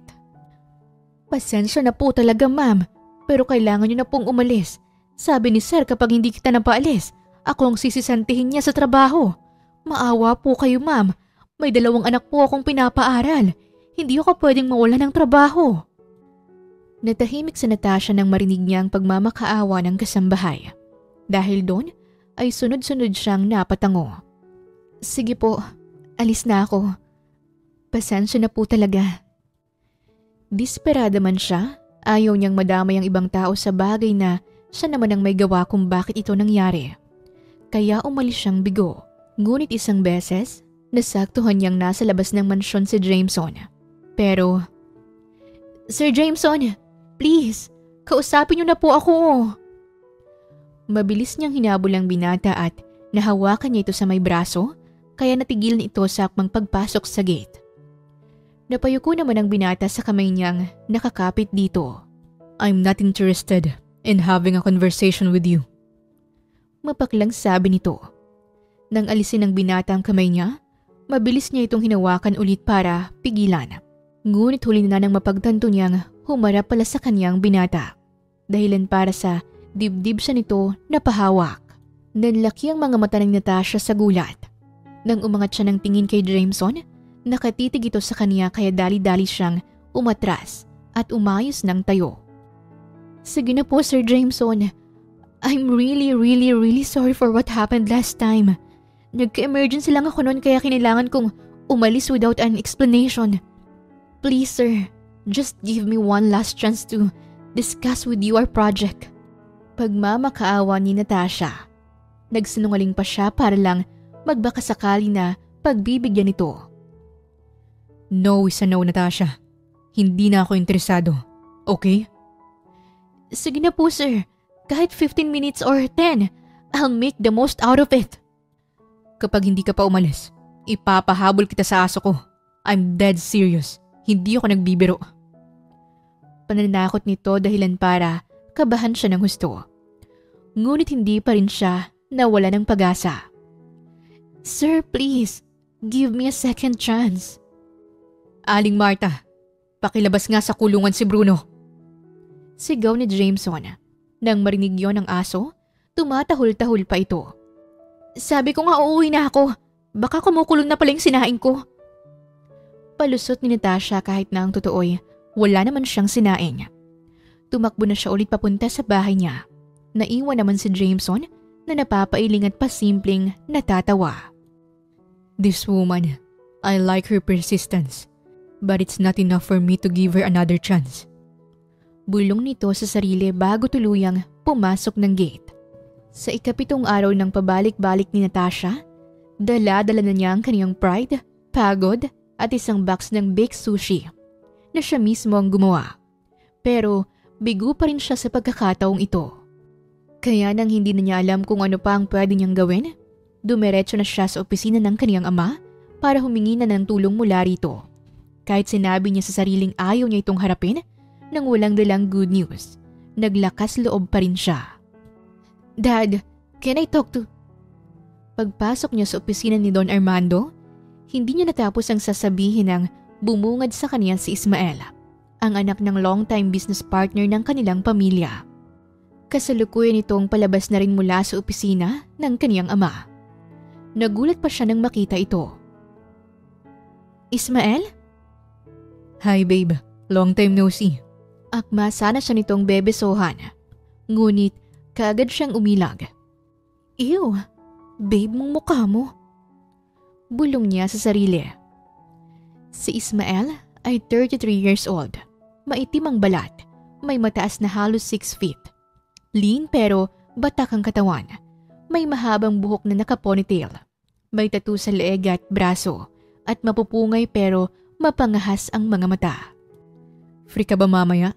Pasensya na po talaga, ma'am. Pero kailangan niyo na pong umalis. Sabi ni Sir kapag hindi kita napaalis, ako ang sisisantihin niya sa trabaho. Maawa po kayo, ma'am. May 2 anak po akong pinapaaral. Hindi ako pwedeng mawala ng trabaho. Natahimik si Natasha nang marinig niya ang pagmamakaawa ng kasambahay. Dahil doon, ay sunod-sunod siyang napatango. Sige po, alis na ako. Pasensya na po talaga. Desperada man siya, ayaw niyang madamay ang ibang tao sa bagay na siya naman ang may gawa kung bakit ito nangyari. Kaya umalis siyang bigo. Ngunit isang beses, nasaktuhan niyang nasa labas ng mansyon si Jameson. Pero, Sir Jameson, please, kausapin niyo na po ako. Mabilis niyang hinabol ang binata at nahawakan niya ito sa may braso, kaya natigil ito sa akmang pagpasok sa gate. Napayuko naman ang binata sa kamay niyang nakakapit dito. I'm not interested in having a conversation with you. Mapaklang sabi nito. Nang alisin ng binata ang kamay niya, mabilis niya itong hinawakan ulit para pigilan. Ngunit huli na nang mapagtanto niyang humarap pala sa kanyang binata. Dahilan para sa dibdib siya nito na pahawak. Nanlaki ang mga mata ng Natasha sa gulat. Nang umangat siya ng tingin kay Jameson, nakatitig ito sa kanya kaya dali-dali siyang umatras at umayos ng tayo. Sige na po, Sir Jameson. I'm really sorry for what happened last time. Nagka-emergency lang ako noon kaya kinailangan kong umalis without an explanation. Please, sir, just give me one last chance to discuss with you our project. Pagmamakaawa ni Natasha. Nagsinungaling pa siya para lang magbakasakali na pagbibigyan nito. No is a no, Natasha. Hindi na ako interesado. Okay? Sige na po, sir. Kahit 15 minutes or 10, I'll make the most out of it. Kapag hindi ka pa umalis, ipapahabol kita sa aso ko. I'm dead serious. Hindi ako nagbibiro. Pananakot nito dahilan para kabahan siya ng husto. Ngunit hindi pa rin siya nawala ng pag-asa. Sir, please, give me a second chance. Aling Marta, pakilabas nga sa kulungan si Bruno. Sigaw ni Jameson. Nang marinig yon ng aso, tumatahol-tahol pa ito. Sabi ko nga uuwi na ako. Baka kumukulong na pala yung sinaing ko. Palusot ni Natasha kahit na ang totoo'y wala naman siyang sinaing. Tumakbo na siya ulit papunta sa bahay niya. Naiwan naman si Jameson na napapailing at pasimpleng natatawa. This woman, I like her persistence, but it's not enough for me to give her another chance. Bulong nito sa sarili bago tuluyang pumasok ng gate. Sa ikapitong araw ng pabalik-balik ni Natasha, dala-dala na niya ang kaniyang pride, pagod at isang box ng baked sushi na siya mismo ang gumawa. Pero bigo pa rin siya sa pagkakataong ito. Kaya nang hindi na niya alam kung ano pa ang pwede niyang gawin, dumiretso na siya sa opisina ng kaniyang ama para humingi na ng tulong mula rito. Kahit sinabi niya sa sariling ayaw niya itong harapin, nang walang dalang good news, naglakas loob pa rin siya. Dad, can I talk to... Pagpasok niya sa opisina ni Don Armando, hindi niya natapos ang sasabihin ng bumungad sa kanya si Ismael, ang anak ng long-time business partner ng kanilang pamilya. Kasalukuyan itong palabas na rin mula sa opisina ng kaniyang ama. Nagulat pa siya nang makita ito. Ismael? Hi babe, long time no see. Akma sana siya nitong bebesohan. Ngunit kaagad siyang umilag. Ew, babe mong mukha mo. Bulong niya sa sarili. Si Ismael ay 33 years old. Maitim ang balat. May mataas na halos 6 feet. Lean pero batak ang katawan. May mahabang buhok na naka-ponytail. May tattoo sa leeg at braso. At mapupungay pero mapangahas ang mga mata. Free ka ba mamaya?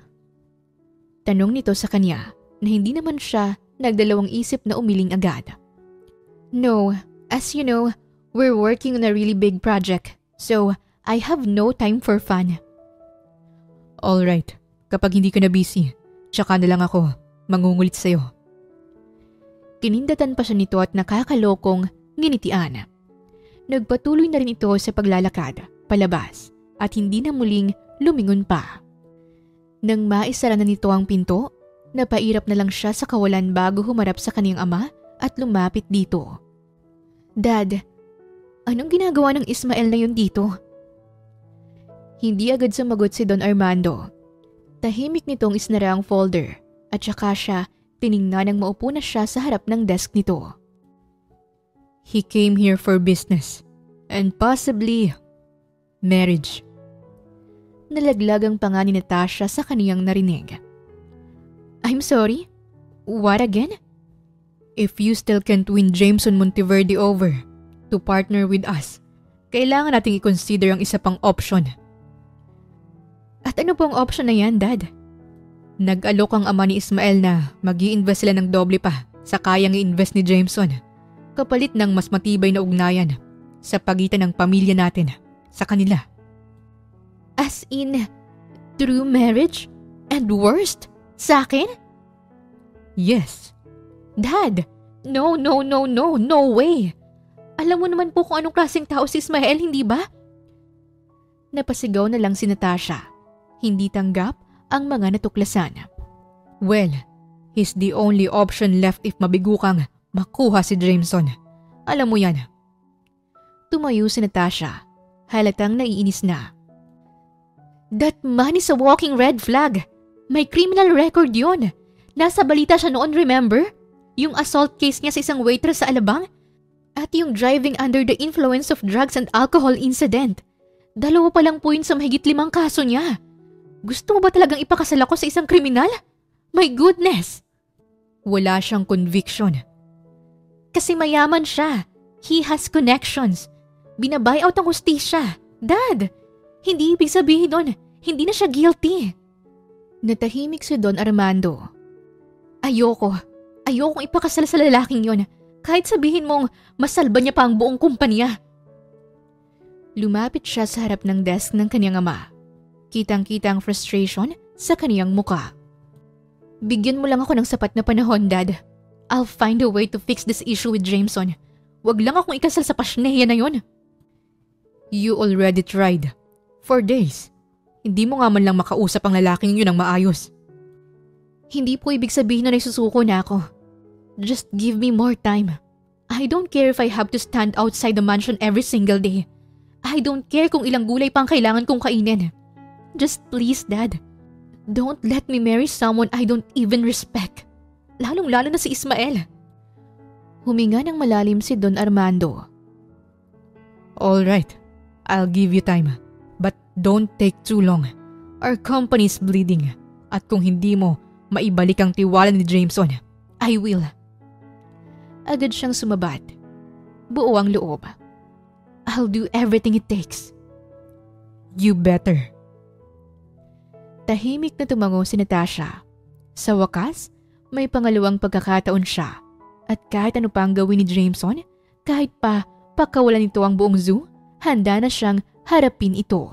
Tanong nito sa kanya na hindi naman siya nagdalawang isip na umiling agad. No, as you know, we're working on a really big project, so I have no time for fun. Alright, kapag hindi ka na busy, tsaka na lang ako mangungulit sa'yo. Kinindatan pa siya nito at nakakalokong nginitian. Nagpatuloy na rin ito sa paglalakad, palabas, at hindi na muling lumingon pa. Nang maisara na nito ang pinto, napairap na lang siya sa kawalan bago humarap sa kaniyang ama at lumapit dito. Dad, anong ginagawa ng Ismael na yun dito? Hindi agad sumagot si Don Armando. Tahimik nitong isnara ang folder at saka siya tiningnan nang maupo na siya sa harap ng desk nito. He came here for business and possibly marriage. Nalaglag ang panga ni Natasha sa kaniyang narinig. I'm sorry? What again? If you still can't win Jameson Monteverde over to partner with us, kailangan nating i-consider ang isa pang option. At ano pong option na yan, Dad? Nag-alok ang ama ni Ismael na mag-i-invest sila ng doble pa sa kayang i-invest ni Jameson, kapalit ng mas matibay na ugnayan sa pagitan ng pamilya natin sa kanila. As in, true marriage? And worst? Sa akin? Yes. Dad, no way. Alam mo naman po kung anong klaseng tao si Ismael, hindi ba? Napasigaw na lang si Natasha. Hindi tanggap ang mga natuklasan. Well, he's the only option left if mabigo kang makuha si Jameson. Alam mo yan. Tumayo si Natasha. Halatang naiinis na. That man is a walking red flag. May criminal record yon. Nasa balita siya noon, remember? Yung assault case niya sa isang waitress sa Alabang? At yung driving under the influence of drugs and alcohol incident. 2 pa lang po yun sa mahigit 5 kaso niya. Gusto mo ba talagang ipakasal ako sa isang kriminal? My goodness! Wala siyang conviction. Kasi mayaman siya. He has connections. Binabuyout ang hustisya. Dad, hindi ibig sabihin doon, hindi na siya guilty. Natahimik si Don Armando. Ayokong ipakasal sa lalaking yon. Kahit sabihin mong masalba niya pa ang buong kumpanya. Lumapit siya sa harap ng desk ng kanyang ama. Kitang-kita ang frustration sa kaniyang muka. Bigyan mo lang ako ng sapat na panahon, Dad. I'll find a way to fix this issue with Jameson. Wag lang akong ikasal sa pasneya na yon. You already tried. For days. Hindi mo nga man lang makausap ang lalaking yun ng maayos. Hindi po ibig sabihin na nagsusuko na ako. Just give me more time. I don't care if I have to stand outside the mansion every single day. I don't care kung ilang gulay pang kailangan kong kainin. Just please, Dad. Don't let me marry someone I don't even respect. Lalong-lalo na si Ismael. Huminga ng malalim si Don Armando. Alright, I'll give you time. But don't take too long. Our company's bleeding. At kung hindi mo maibalik ang tiwala ni Jameson, I will. Agad siyang sumabat. Buo ang loob. I'll do everything it takes. You better. Tahimik na tumango si Natasha. Sa wakas, may pangalawang pagkakataon siya. At kahit ano pang gawin ni Jameson, kahit pa pakawalan nito ang buong zoo, handa na siyang harapin ito.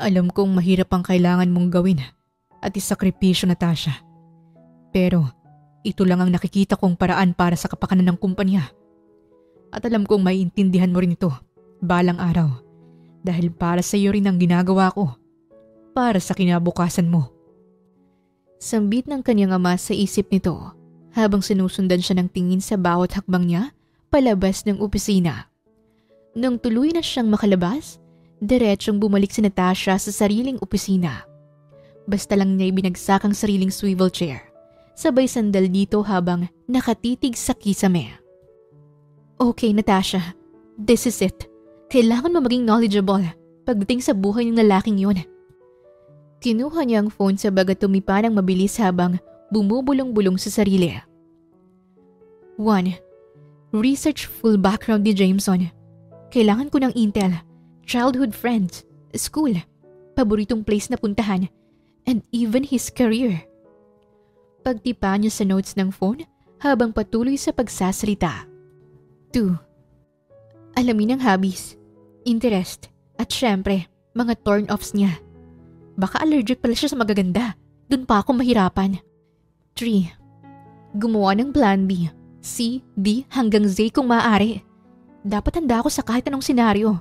Alam kong mahirap ang kailangan mong gawin at isakripisyo, Natasha. Pero ito lang ang nakikita kong paraan para sa kapakanan ng kumpanya. At alam kong maiintindihan mo rin ito balang araw dahil para sa iyo rin ang ginagawa ko para sa kinabukasan mo. Sambit ng kanyang ama sa isip nito habang sinusundan siya ng tingin sa bawat hakbang niya palabas ng opisina. Nang tuloy na siyang makalabas, diretsong bumalik si Natasha sa sariling opisina. Basta lang niya ibinagsak ang sariling swivel chair. Sabay sandal dito habang nakatitig sa kisame. Okay, Natasha. This is it. Kailangan mo maging knowledgeable pagdating sa buhay ng lalaking yun. Kinuha niya ang phone sa bag at tumipa ng mabilis habang bumubulong-bulong sa sarili. 1. Research full background ni Jameson. Kailangan ko ng intel, childhood friends, school, paboritong place na puntahan, and even his career. Pagtipa niya sa notes ng phone habang patuloy sa pagsasalita. 2. Alamin ang hobbies, interest, at syempre, mga turn-offs niya. Baka allergic pala siya sa magaganda. Dun pa ako mahirapan. 3. Gumawa ng plan B, C, D hanggang Z kung maaari. Dapat handa ako sa kahit anong senaryo.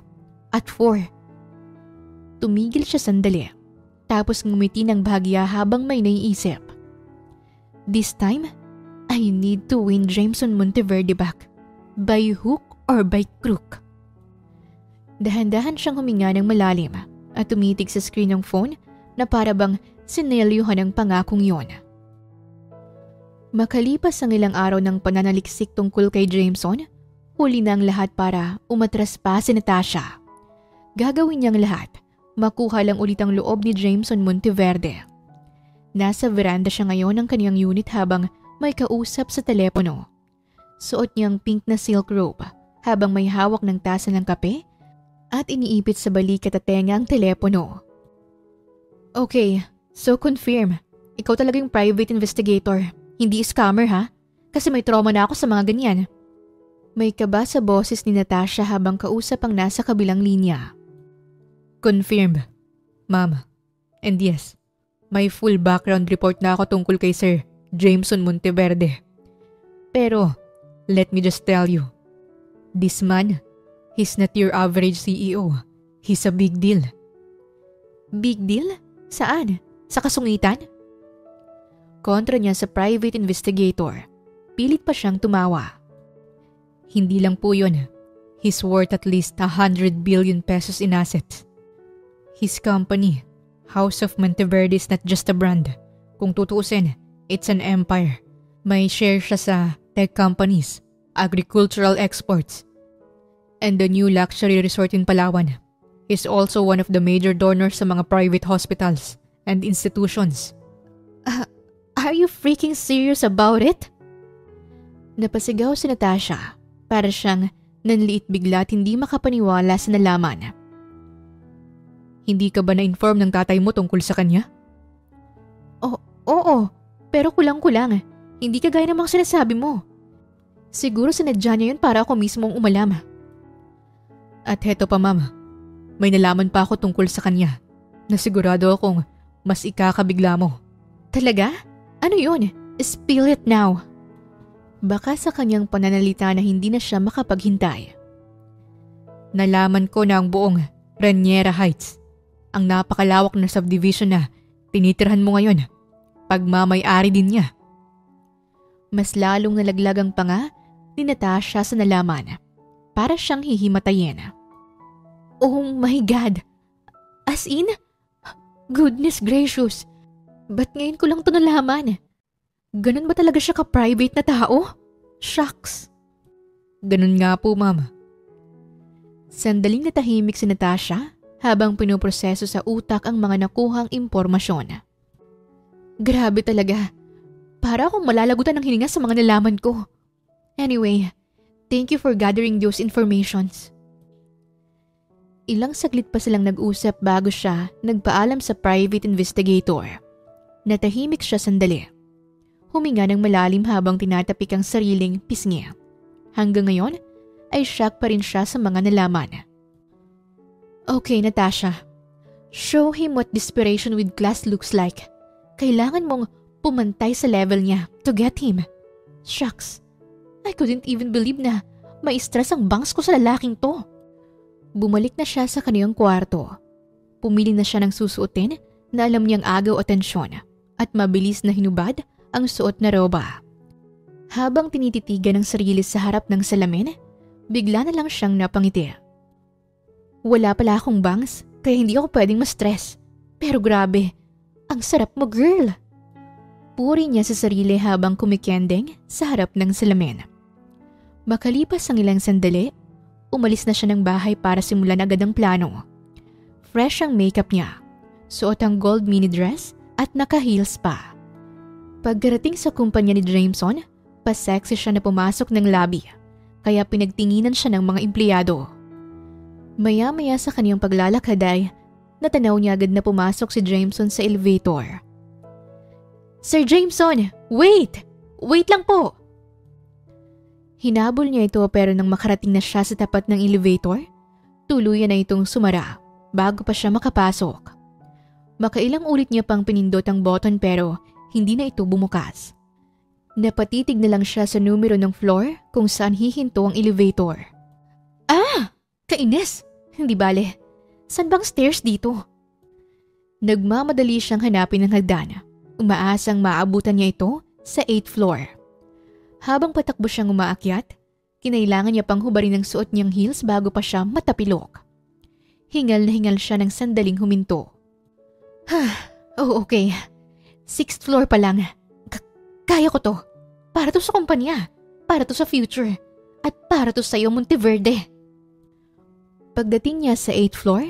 At 4. Tumigil siya sandali. Tapos ngumiti ng bahagya habang may naiisip. This time, I need to win Jameson Monteverde back. By hook or by crook. Dahan-dahan siyang huminga ng malalim at tumitig sa screen ng phone na para bang sinelyuhan ng pangakong yon. Makalipas ang ilang araw ng pananaliksik tungkol kay Jameson, huli na ang lahat para umatras pa si Natasha. Gagawin niyang lahat, makuha lang ulit ang loob ni Jameson Monteverde. Nasa veranda siya ngayon ng kanyang unit habang may kausap sa telepono. Suot niyang pink na silk robe habang may hawak ng tasa ng kape at iniipit sa balikat at tenga ang telepono. Okay, so confirm. Ikaw talagang private investigator, hindi scammer ha? Kasi may trauma na ako sa mga ganyan. May kaba sa boses ni Natasha habang kausap ang nasa kabilang linya. Confirmed, ma'am. And yes, may full background report na ako tungkol kay Sir Jameson Monteverde. Pero, let me just tell you, this man, he's not your average CEO. He's a big deal. Big deal? Saan? Sa kasungitan? Kontra niya sa private investigator. Pilit pa siyang tumawa. Hindi lang po yun. He's worth at least 100 billion pesos in assets. His company, House of Monteverde, is not just a brand. Kung tutuusin, it's an empire. May share siya sa tech companies, agricultural exports, and the new luxury resort in Palawan. Is also one of the major donors sa mga private hospitals and institutions. Are you freaking serious about it? Napasigaw si Natasha para siyang nanliit bigla at hindi makapaniwala sa nalaman. Hindi ka ba na-inform ng tatay mo tungkol sa kanya? Oo, pero kulang-kulang. Hindi kagaya ng mga sinasabi mo. Siguro sinadya niya yun para ako mismo ang umalam. At heto pa, ma'am. May nalaman pa ako tungkol sa kanya na sigurado akong mas ikakabigla mo. Talaga? Ano yun? Spill it now. Baka sa kanyang pananalita na hindi na siya makapaghintay. Nalaman ko na ang buong Raniera Heights, ang napakalawak na subdivision na tinitirhan mo ngayon, pagmamay-ari din niya. Mas lalong nalaglag ang panga ni Natasha sa nalaman. Para siyang hihimatayin. Oh my God! As in? Goodness gracious! Ba't ngayon ko lang ito nalaman? Ganun ba talaga siya ka-private na tao? Shucks! Ganun nga po, ma'am. Sandaling natahimik si Natasha habang pinoproseso sa utak ang mga nakuhang impormasyon. Grabe talaga. Para akong malalagutan ng hininga sa mga nalaman ko. Anyway, thank you for gathering those informations. Ilang saglit pa silang nag-usap bago siya nagpaalam sa private investigator. Natahimik siya sandali. Huminga ng malalim habang tinatapik ang sariling pisngi. Hanggang ngayon ay shock pa rin siya sa mga nalaman. Okay, Natasha. Show him what desperation with class looks like. Kailangan mong pumantay sa level niya to get him. Shucks. I couldn't even believe na may stress ang bangs ko sa lalaking to. Bumalik na siya sa kaniyang kwarto. Pumili na siya ng susuotin na alam niyang agaw atensyon at mabilis na hinubad ang suot na roba. Habang tinititigan ang sarili sa harap ng salamin, bigla na lang siyang napangiti. Wala pala akong bangs kaya hindi ako pwedeng ma-stress. Pero grabe, ang sarap mo, girl. Puri niya sa sarili habang kumikending sa harap ng salamin. Makalipas ang ilang sandali, umalis na siya ng bahay para simulan agad ang plano. Fresh ang makeup niya, suot ang gold mini dress at naka-heels pa. Pagkarating sa kumpanya ni Jameson, pa-sexy siya na pumasok ng lobby, kaya pinagtinginan siya ng mga empleyado. Maya-maya sa kaniyang paglalakad ay natanaw niya agad na pumasok si Jameson sa elevator. Sir Jameson, wait! Wait lang po! Hinabol niya ito pero nang makarating na siya sa tapat ng elevator, tuluyan na itong sumara bago pa siya makapasok. Makailang ulit niya pang pinindot ang button pero hindi na ito bumukas. Napatitig na lang siya sa numero ng floor kung saan hihinto ang elevator. Ah! Kainis! Hindi bale. San bang stairs dito? Nagmamadali siyang hanapin ang hagdan. Umaasang maabutan niya ito sa 8th floor. Habang patakbo siyang umaakyat, kinailangan niya pang hubarin ang suot niyang heels bago pa siya matapilok. Hingal na hingal siya ng sandaling huminto. Oh okay. 6th floor pa lang. Kaya ko to. Para to sa kumpanya. Para to sa future. At para to sa'yo, Monteverde. Pagdating niya sa 8th floor,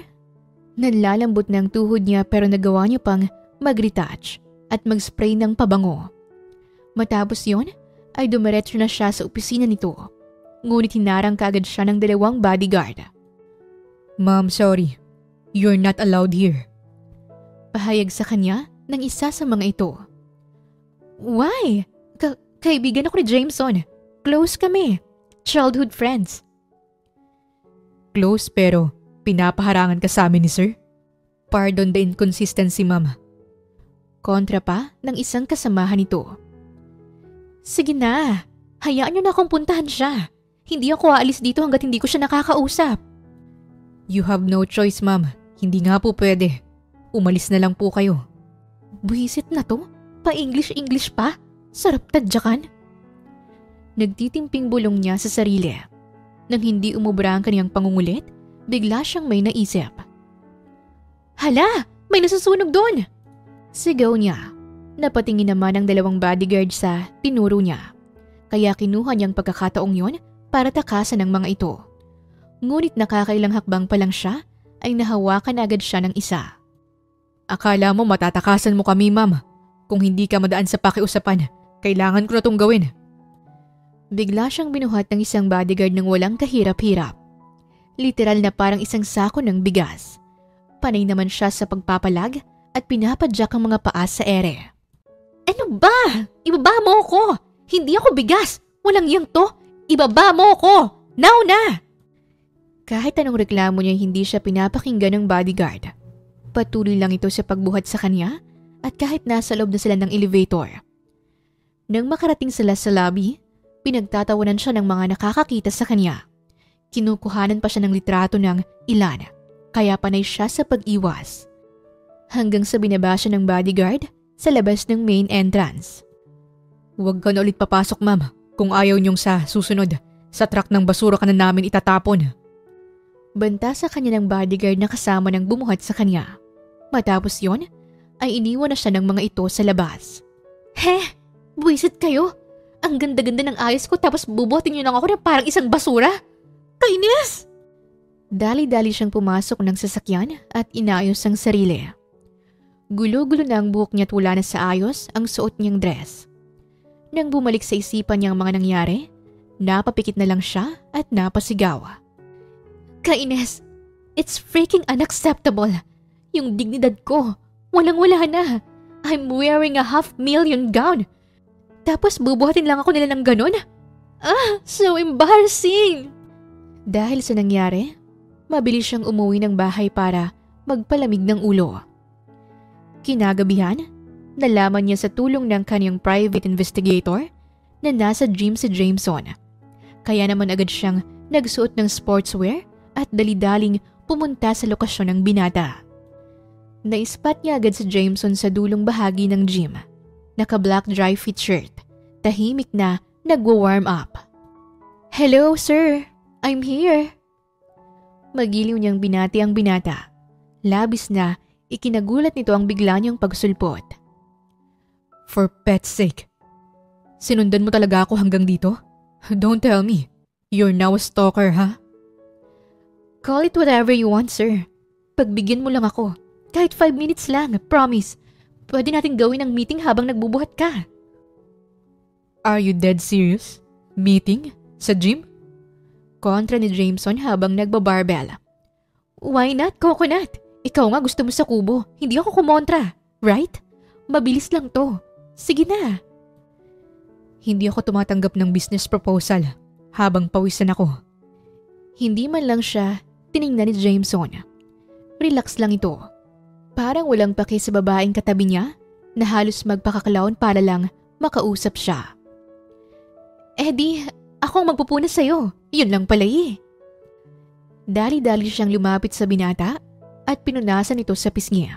nanlalambot na ang tuhod niya pero nagawa niya pang mag-retouch at mag-spray ng pabango. Matapos yon, ay dumiretso na siya sa opisina nito. Ngunit hinarang kaagad siya ng 2 bodyguard. Ma'am, sorry. You're not allowed here. Pahayag sa kanya ng isa sa mga ito. Why? Kaibigan ako ni Jameson. Close kami. Childhood friends. Close pero pinapaharangan ka sa amin ni sir? Pardon the inconsistency, ma'am. Kontra pa ng isang kasamahan nito. Sige na, hayaan niyo na akong puntahan siya. Hindi ako aalis dito hanggat hindi ko siya nakakausap. You have no choice, ma'am. Hindi nga po pwede. Umalis na lang po kayo. Buwisit na to? Pa-English-English pa? Sarap tadyakan. Nagtitimping bulong niya sa sarili. Nang hindi umubra ang kaniyang pangungulit, bigla siyang may naisip. Hala! May nasusunog doon! Sigaw niya. Napatingin naman ang 2 bodyguard sa tinuro niya. Kaya kinuha niyang pagkakataong yon para takasan ng mga ito. Ngunit nakakailang hakbang pa lang siya ay nahawakan agad siya ng isa. Akala mo matatakasan mo kami, ma'am. Kung hindi ka madaan sa pakiusapan, kailangan ko na tong gawin. Bigla siyang binuhat ng isang bodyguard ng walang kahirap-hirap. Literal na parang isang sako ng bigas. Panay naman siya sa pagpapalag at pinapadyak ang mga paa sa ere. Ano ba? Ibaba mo ako! Hindi ako bigas! Walang iyang to! Ibaba mo ako! Now na! Kahit anong reklamo niya hindi siya pinapakinggan ng bodyguard. Patuloy lang ito sa pagbuhat sa kanya at kahit nasa loob na sila ng elevator. Nang makarating sila sa lobby, Pinagtatawanan siya ng mga nakakakita sa kanya. Kinukuhanan pa siya ng litrato ng ilan, kaya panay siya sa pag-iwas. Hanggang sa binaba siya ng bodyguard sa labas ng main entrance. "Huwag ka na ulit papasok, ma'am. Kung ayaw niyong sa susunod, sa truck ng basura ka na namin itatapon." Banta sa kanya ng bodyguard na kasama ng bumuhat sa kanya. Matapos yon, ay iniwan na siya ng mga ito sa labas. Buwisit kayo! Ang ganda-ganda ng ayos ko tapos bubuhatin niyo lang ako na parang isang basura? Kainis! Dali-dali siyang pumasok ng sasakyan at inayos ang sarili. Gulo-gulo na ang buhok niya at wala na sa ayos ang suot niyang dress. Nang bumalik sa isipan niya ang mga nangyari, napapikit na lang siya at napasigaw. Kainis! It's freaking unacceptable! Yung dignidad ko, walang-wala na. I'm wearing a $500,000 gown. Tapos bubuhatin lang ako nila ng ganun? So embarrassing! Dahil sa nangyari, mabilis siyang umuwi ng bahay para magpalamig ng ulo. Kinagabihan, nalaman niya sa tulong ng kanyang private investigator na nasa gym si Jameson. Kaya naman agad siyang nagsuot ng sportswear at dali-daling pumunta sa lokasyon ng binata. Naispat niya agad si Jameson sa dulong bahagi ng gym. Naka-black dry fit shirt, tahimik na nagwa-warm up. "Hello, sir. I'm here." Magiliw niyang binati ang binata. Labis na ikinagulat nito ang bigla niyang pagsulpot. "For pet's sake, sinundan mo talaga ako hanggang dito? Don't tell me. You're now a stalker, ha?" "Call it whatever you want, sir. Pagbigyan mo lang ako. Kahit 5 minutes lang, promise. Pwede natin gawin ang meeting habang nagbubuhat ka." "Are you dead serious? Meeting? Sa gym?" Kontra ni Jameson habang nagbabarbell. "Why not, Coconut? Ikaw nga gusto mo sa kubo. Hindi ako kumontra. Right? Mabilis lang to. Sige na." "Hindi ako tumatanggap ng business proposal habang pawisan ako." Hindi man lang siya tiningnan ni Jameson. Relax lang ito. Parang walang paki sa babaeng katabi niya na halos magpakaklaon para lang makausap siya. "Di, ako ang magpupunas sa'yo. Yun lang pala eh." Dali-dali siyang lumapit sa binata at pinunasan ito sa pisngi,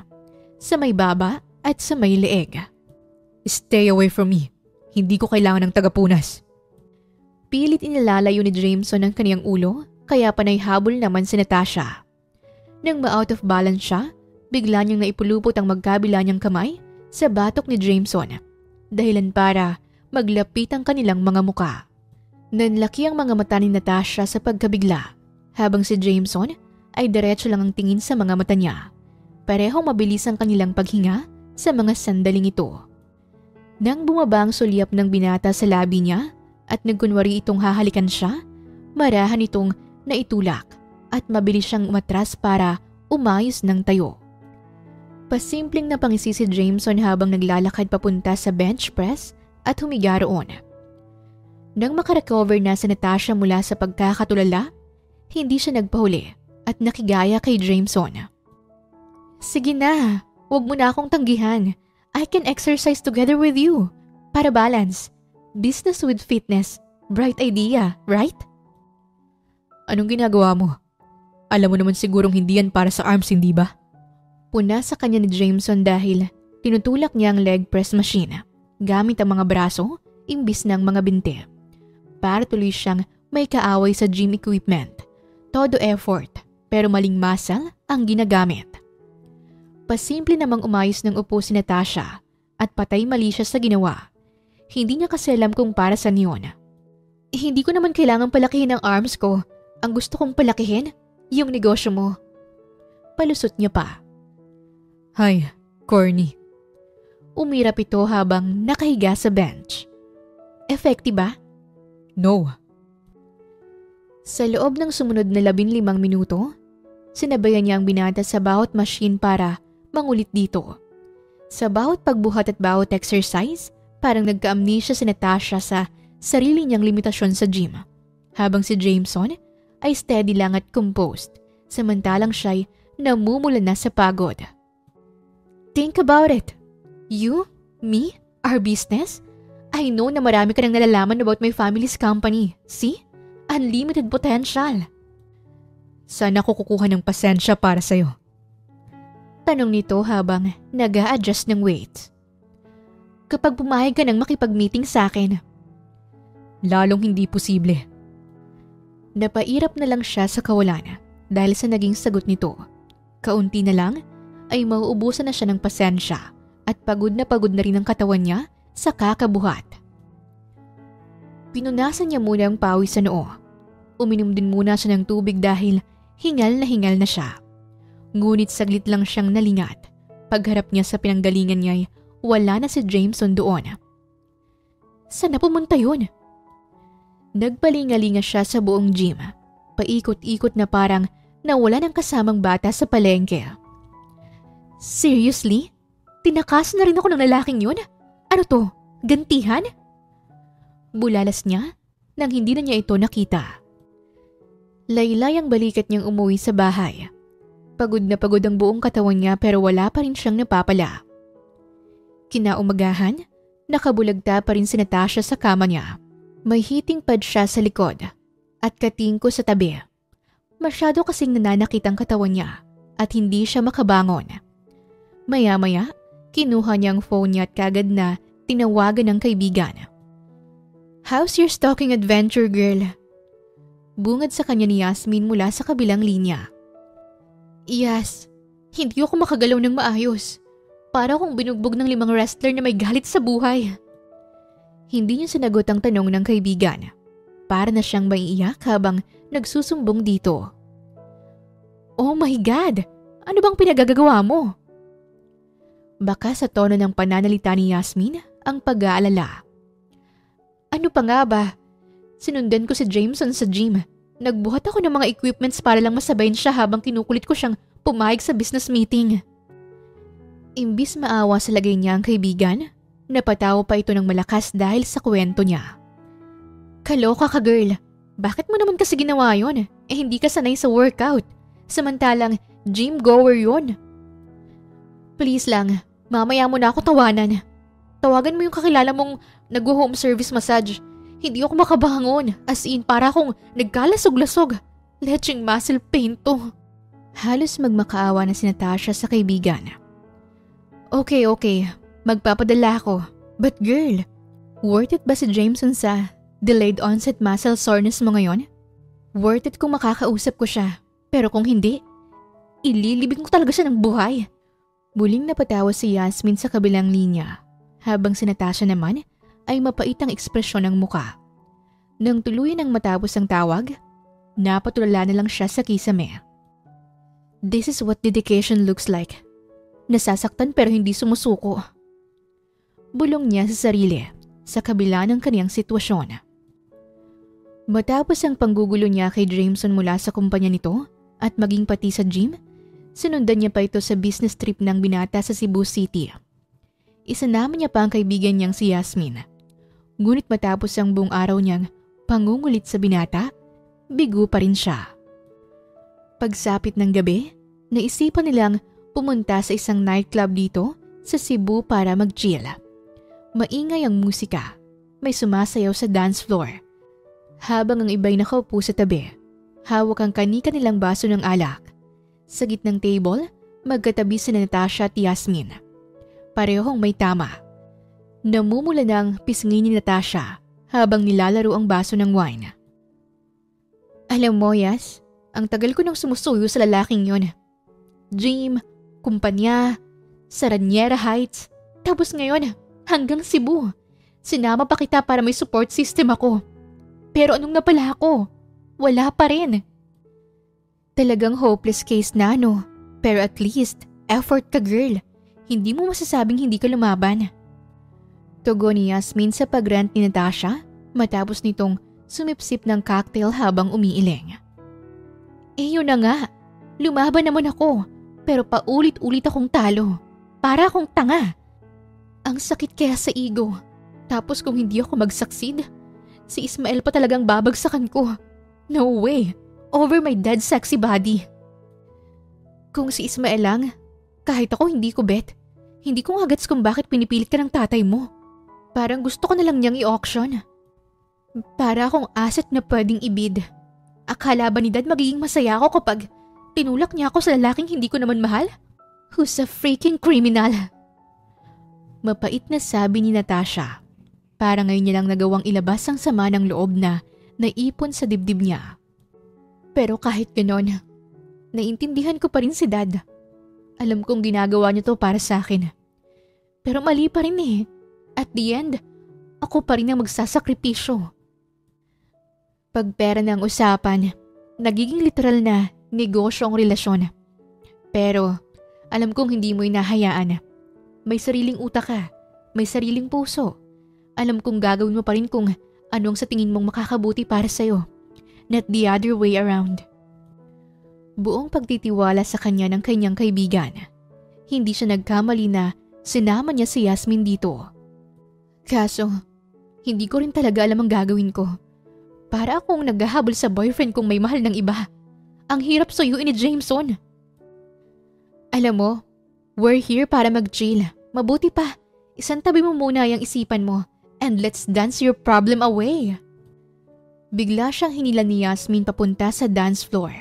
sa may baba at sa may leeg. "Stay away from me. Hindi ko kailangan ng tagapunas." Pilit inilalayo ni Jameson ang kaniyang ulo kaya panay habol naman si Natasha. Nang ma-out of balance siya, bigla niyang naipulupot ang magkabila niyang kamay sa batok ni Jameson, dahilan para maglapit ang kanilang mga muka. Nanlaki ang mga mata ni Natasha sa pagkabigla, habang si Jameson ay diretso lang ang tingin sa mga mata niya. Parehong mabilis ang kanilang paghinga sa mga sandaling ito. Nang bumaba ang sulyap ng binata sa labi niya at nagkunwari itong hahalikan siya, marahan itong naitulak at mabilis siyang umatras para umayos ng tayo. Pasimpleng napangisi si Jameson habang naglalakad papunta sa bench press at humiga roon. Nang makarecover na si Natasha mula sa pagkakatulala, hindi siya nagpahuli at nakigaya kay Jameson. "Sige na, huwag mo na akong tanggihan. I can exercise together with you. Para balance. Business with fitness. Bright idea, right?" "Anong ginagawa mo? Alam mo naman sigurong hindi yan para sa arms, hindi ba?" Puna sa kanya ni Jameson dahil tinutulak niya ang leg press machine gamit ang mga braso imbis ng mga binti. Para tuloy siyang may kaaway sa gym equipment. Todo effort pero maling muscle ang ginagamit. Pasimple namang umayos ng upo si Natasha at patay mali siya sa ginawa. Hindi niya kasi alam kung para saan yun. "Hindi ko naman kailangang palakihin ang arms ko. Ang gusto kong palakihin, yung negosyo mo." Palusot niya pa. "Hay, corny." Umirap ito habang nakahiga sa bench. "Effective ba?" "No." Sa loob ng sumunod na 15 minuto, sinabayan niya ang binata sa bawat machine para mangulit dito. Sa bawat pagbuhat at bawat exercise, parang nagka-amnesia si Natasha sa sarili niyang limitasyon sa gym. Habang si Jameson ay steady lang at composed, samantalang siya'y namumula na sa pagod. "Think about it. You, me, our business. I know na marami ka nang nalalaman about my family's company. See? Unlimited potential. Saan ako kukuha ng pasensya para sa'yo? Tanong nito habang nag-a-adjust ng weight. Kapag pumayag ka nang makipag-meeting sa akin. Lalong hindi posible. Napairap na lang siya sa kawalan dahil sa naging sagot nito. Kaunti na lang ay mauubusan na siya ng pasensya at pagod na rin ang katawan niya sa kakabuhat. Pinunasan niya muna ang pawis sa noo. Uminom din muna siya ng tubig dahil hingal na siya. Ngunit saglit lang siyang nalingat. Pagharap niya sa pinanggalingan niya ay wala na si Jameson doon. Saan na pumunta yun? Nagpalingalinga siya sa buong gym. Paikot-ikot na parang nawala ng kasamang bata sa palengke. Seriously? Tinakas na rin ako ng lalaking yun? Ano to? Gantihan? Bulalas niya nang hindi na niya ito nakita. Laylay ang balikat niyang umuwi sa bahay. Pagod na pagod ang buong katawan niya pero wala pa rin siyang napapala. Kinaumagahan, nakabulagta pa rin si Natasha sa kama niya. May heating pad siya sa likod at katingko sa tabi. Masyado kasing nananakit ang katawan niya at hindi siya makabangon. Maya-maya, kinuha niya ang phone niya at kagad na tinawagan ng kaibigan. How's your stalking adventure, girl? Bungad sa kanya ni Yasmin mula sa kabilang linya. Yes, hindi ako makagalaw ng maayos. Para akong binugbog ng 5 wrestler na may galit sa buhay. Hindi niya sinagot ang tanong ng kaibigan. Para na siyang maiiyak habang nagsusumbong dito. Oh my God! Ano bang pinagagagawa mo? Baka sa tono ng pananalita ni Yasmin ang pag-aalala. Ano pa nga ba? Sinundan ko si Jameson sa gym. Nagbuhat ako ng mga equipments para lang masabayin siya habang kinukulit ko siyang pumayag sa business meeting. Imbis maawa sa lagay niya ang kaibigan, napatawa pa ito ng malakas dahil sa kwento niya. Kaloka ka, girl. Bakit mo naman kasi ginawa yun? Hindi ka sanay sa workout. Samantalang gym goer yun. Please lang, mamaya mo na ako tawanan. Tawagan mo yung kakilala mong nag-home service massage. Hindi ako makabangon, as in para akong nagkalasog-lasog. Lecheng muscle pain to. Halos magmakaawa na si Natasha sa kaibigan. Okay. Magpapadala ako. But girl, worth it ba si Jameson sa delayed onset muscle soreness mo ngayon? Worth it kung makakausap ko siya. Pero kung hindi, ililibing ko talaga siya ng buhay. Muling napatawa si Yasmin sa kabilang linya, habang si Natasha naman ay mapait ang ekspresyon ng muka. Nang tuluyan ang matapos ang tawag, napatulala na lang siya sa kisame. This is what dedication looks like. Nasasaktan pero hindi sumusuko. Bulong niya sa sarili sa kabila ng kaniyang sitwasyon. Matapos ang panggugulo niya kay Jameson mula sa kumpanya nito at maging pati sa gym, sinundan niya pa ito sa business trip ng binata sa Cebu City. Isanama niya pa ang kaibigan niyang si Yasmin. Ngunit matapos ang buong araw niyang pangungulit sa binata, bigo pa rin siya. Pagsapit ng gabi, naisipan nilang pumunta sa isang nightclub dito sa Cebu para mag-chill. Maingay ang musika, may sumasayaw sa dance floor. Habang ang iba'y nakaupo sa tabi, hawak ang kanika nilang baso ng alak. Sa gitnang table, magkatabi si Natasha at Yasmin. Parehong may tama. Namumula ng pisngi ni Natasha habang nilalaro ang baso ng wine. Alam mo, Yas, ang tagal ko nang sumusuyo sa lalaking yon. Gym, kumpanya, Saraniera Heights, tapos ngayon hanggang Cebu. Sinama pa kita para may support system ako. Pero anong napala ako? Wala pa rin. Talagang hopeless case na no, pero at least effort ka, girl. Hindi mo masasabing hindi ka lumaban. Tugon ni Yasmin sa pagrant ni Natasha matapos nitong sumipsip ng cocktail habang umiiling. Yun na nga, lumaban naman ako pero paulit-ulit akong talo. Para akong tanga. Ang sakit kaya sa ego. Tapos kung hindi ako mag-succeed, si Ismael pa talagang babagsakan ko. No way, over my dead sexy body. Kung si Ismael lang, kahit ako hindi ko bet. Hindi ko nga gets kung bakit pinipilit ka ng tatay mo. Parang gusto ko na lang niyang i-auction. Para akong asset na pwedeng ibid. Akala ba ni Dad magiging masaya ako kapag tinulak niya ako sa lalaking hindi ko naman mahal? Who's a freaking criminal? Mapait na sabi ni Natasha. Para ngayon niya lang nagawang ilabas ang sama ng loob na naipon sa dibdib niya. Pero kahit ganon, naiintindihan ko pa rin si Dad. Alam kong ginagawa niya to para sa akin. Pero mali pa rin eh. At the end, ako pa rin ang magsasakripisyo. Pag pera ng usapan, nagiging literal na negosyo ang relasyon. Pero alam kong hindi mo inahayaan. May sariling utak ka, may sariling puso. Alam kong gagawin mo pa rin kung ano ang sa tingin mong makakabuti para sa'yo. Not the other way around. Buong pagtitiwala sa kanya ng kanyang kaibigan. Hindi siya nagkamali na sinama niya si Yasmin dito. Kaso, hindi ko rin talaga alam ang gagawin ko. Para akong naghahabol sa boyfriend kong may mahal ng iba. Ang hirap suyuin ni Jameson. Alam mo, we're here para mag-chill. Mabuti pa, isantabi mo muna yung isipan mo and let's dance your problem away. Bigla siyang hinila ni Yasmin papunta sa dance floor.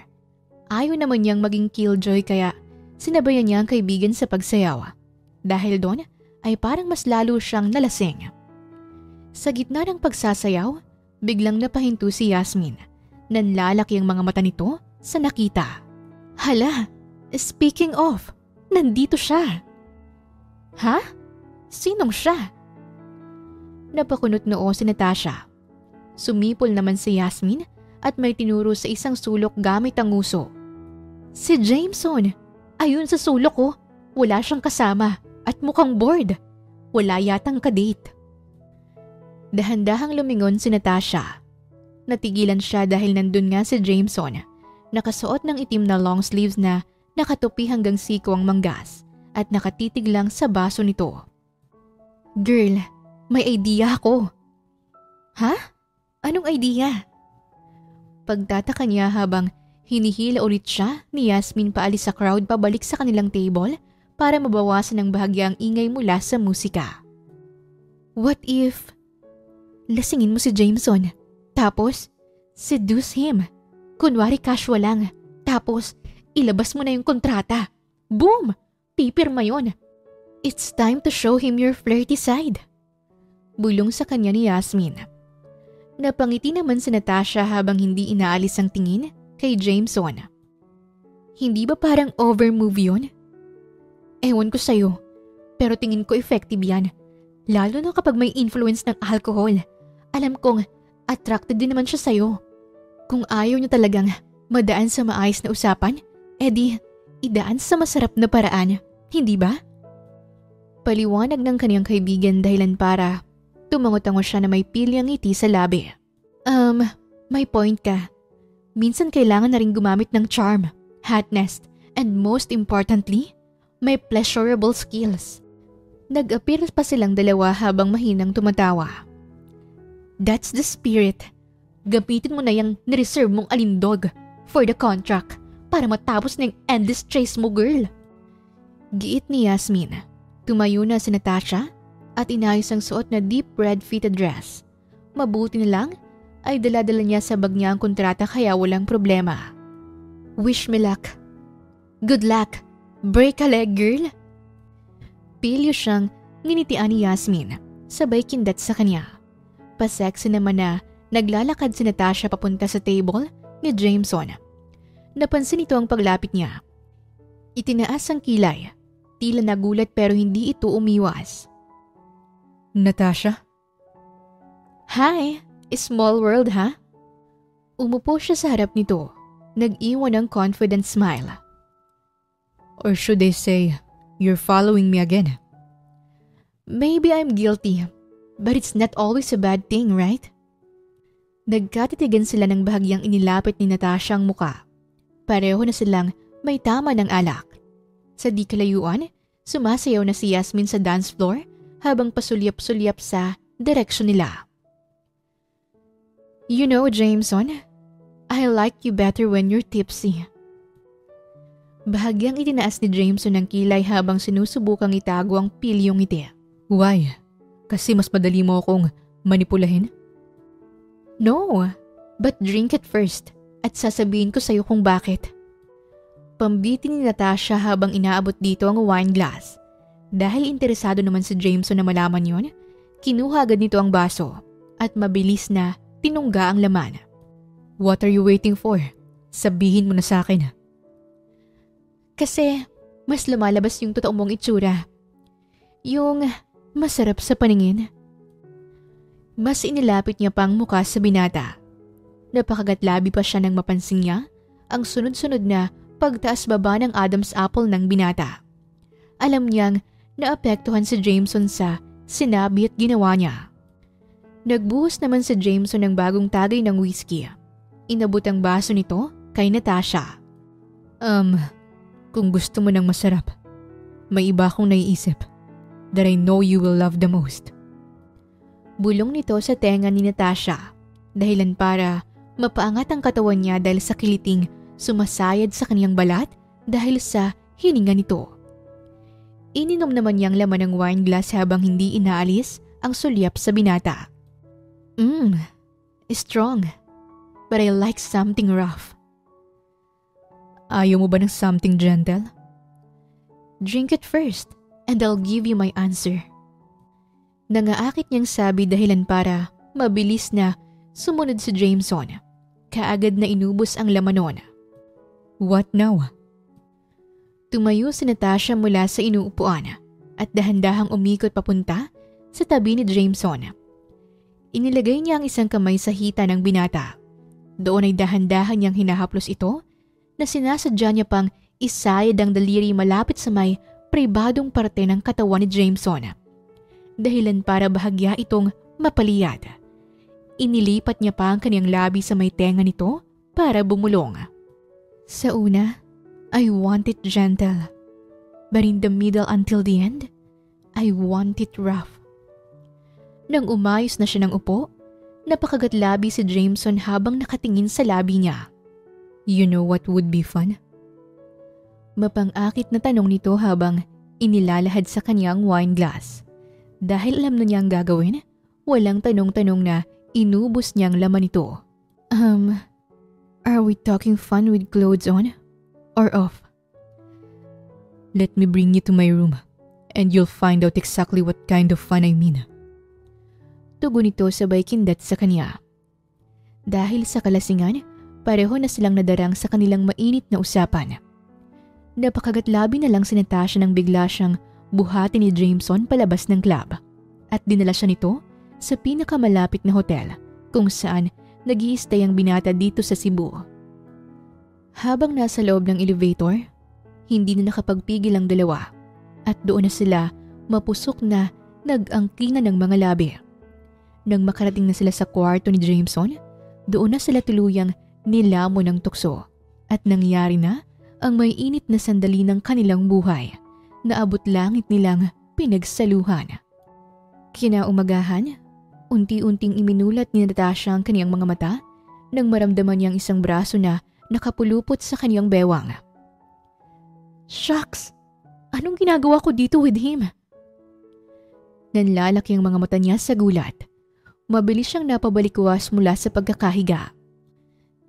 Ayaw naman niyang maging killjoy kaya sinabayan niya ang kaibigan sa pagsayaw. Dahil doon ay parang mas lalo siyang nalasing. Sa gitna ng pagsasayaw, biglang napahinto si Yasmin. Nanlalaki ang mga mata nito sa nakita. Hala, speaking of, nandito siya. Ha? Sinong siya? Napakunot noo si Natasha. Sumipol naman si Yasmin at may tinuro sa isang sulok gamit ang nguso. Si Jameson! Ayun sa sulok ko, wala siyang kasama at mukhang bored. Wala yatang kadate. Dahan-dahang lumingon si Natasha. Natigilan siya dahil nandun nga si Jameson. Nakasuot ng itim na long sleeves na nakatupi hanggang siko ang manggas at nakatitig lang sa baso nito. Girl, may idea ako. Ha? Anong idea? Pagtataka niya habang hinihila ulit siya ni Yasmin paalis sa crowd pabalik sa kanilang table para mabawasan ng bahagyang ingay mula sa musika. What if lasingin mo si Jameson, tapos seduce him? Kunwari casual lang, tapos ilabas mo na yung kontrata. Boom! Pipirma yun. It's time to show him your flirty side. Bulong sa kanya ni Yasmin. Napangiti naman si Natasha habang hindi inaalis ang tingin kay Jameson. Hindi ba parang over-move yun? Ewan ko sa'yo, pero tingin ko effective yan. Lalo na kapag may influence ng alcohol. Alam kong attracted din naman siya sa'yo. Kung ayaw niya talagang madaan sa maayos na usapan, edi idaan sa masarap na paraan, hindi ba? Paliwanag ng kaniyang kaibigan dahilan para tumango-tango siya na may pilyang ngiti sa labi. May point ka. Minsan kailangan na rin gumamit ng charm, hotness, and most importantly, may pleasurable skills. Nag-appear pa silang dalawa habang mahinang tumatawa. That's the spirit. Gamitin mo na yung nireserve mong alindog for the contract para matapos na yung endless chase mo, girl. Giit ni Yasmin. Tumayo na si Natasha at inayos ang suot na deep red fitted dress. Mabuti na lang ay dala-dala niya sa bag niya ang kontrata kaya walang problema. Wish me luck. Good luck. Break a leg, girl. Pilyo siyang nginitian ni Yasmin, sabay kindat sa kanya. Pa-sexy naman na naglalakad si Natasha papunta sa table ni Jameson. Napansin ito ang paglapit niya. Itinaas ang kilay. Tila nagulat pero hindi ito umiwas. Natasha? Hi! Small world, ha? Umupo siya sa harap nito. Nag-iwan ng confident smile. Or should I say, you're following me again? Maybe I'm guilty, but it's not always a bad thing, right? Nagkatitigan sila ng bahagyang inilapit ni Natasha ang muka. Pareho na silang may tama ng alak. Sa di kalayuan, sumasayaw na si Yasmin sa dance floor habang pasulyap-sulyap sa direksyon nila. You know, Jameson, I like you better when you're tipsy. Bahagyang itinaas ni Jameson ang kilay habang sinusubukang itago ang pilyong ngiti. Why? Kasi mas madali mo akong manipulahin? No, but drink it first at sasabihin ko sa'yo kung bakit. Pambiti ni Natasha habang inaabot dito ang wine glass. Dahil interesado naman si Jameson na malaman yon, kinuha agad nito ang baso at mabilis na tinungga ang laman. What are you waiting for? Sabihin mo na sa akin. Kasi mas lumalabas yung totoo mong itsura. Yung masarap sa paningin. Mas inilapit niya pang mukha sa binata. Napakagatlabi pa siya nang mapansin niya ang sunod-sunod na pagtaas-baba ng Adam's apple ng binata. Alam niyang naapektuhan si Jameson sa sinabi at ginawa niya. Nagbuhos naman si Jameson ng bagong tagay ng whiskey. Inabot ang baso nito kay Natasha. Kung gusto mo ng masarap, may iba akong naiisip that I know you will love the most. Bulong nito sa tenga ni Natasha, dahilan para mapaangat ang katawan niya dahil sa kiliting sumasayad sa kaniyang balat dahil sa hininga nito. Ininom naman niyang laman ng wine glass habang hindi inaalis ang sulyap sa binata. Strong, but I like something rough. Ayaw mo ba ng something gentle? Drink it first and I'll give you my answer. Nangaakit niyang sabi dahilan para mabilis na sumunod si Jameson. Kaagad na inubos ang laman nun. What now? Tumayo si Natasha mula sa inuupuan at dahan-dahang umikot papunta sa tabi ni Jameson. Inilagay niya ang isang kamay sa hita ng binata. Doon ay dahan-dahan niyang hinahaplos ito na sinasadya niya pang isayad ang daliri malapit sa may pribadong parte ng katawan ni Jameson. Dahilan para bahagya itong mapaliyad. Inilipat niya pa ang kanyang labi sa may tenga nito para bumulong. Sa una, I want it gentle. But in the middle until the end, I want it rough. Nang umayos na siya ng upo, napakagatlabi si Jameson habang nakatingin sa labi niya. You know what would be fun? Mapang-akit na tanong nito habang inilalahad sa kanyang wine glass. Dahil alam na niya ang gagawin, walang tanong-tanong na inubos niyang laman nito. Are we talking fun with clothes on or off? Let me bring you to my room and you'll find out exactly what kind of fun I mean. Tugon nito sabay kindat sa kanya. Dahil sa kalasingan, pareho na silang nadarang sa kanilang mainit na usapan. Napakagatlabi na lang si Natasha nang bigla siyang buhati ni Jameson palabas ng club at dinala siya nito sa pinakamalapit na hotel kung saan nag-i-stay ang binata dito sa Cebu. Habang nasa loob ng elevator, hindi na nakapagpigil ang dalawa at doon na sila mapusok na nag-angkinan ng mga labi. Nang makarating na sila sa kwarto ni Jameson, doon na sila tuluyang nilamon ng tukso at nangyari na ang may init na sandali ng kanilang buhay na abot langit nilang pinagsaluhan. Kinaumagahan, unti-unting iminulat ni Natasha ang kaniyang mga mata nang maramdaman niyang isang braso na nakapulupot sa kaniyang bewang. Shucks! Anong ginagawa ko dito with him? Nanlalaki ang mga mata niya sa gulat. Mabilis siyang napabalikwas mula sa pagkakahiga.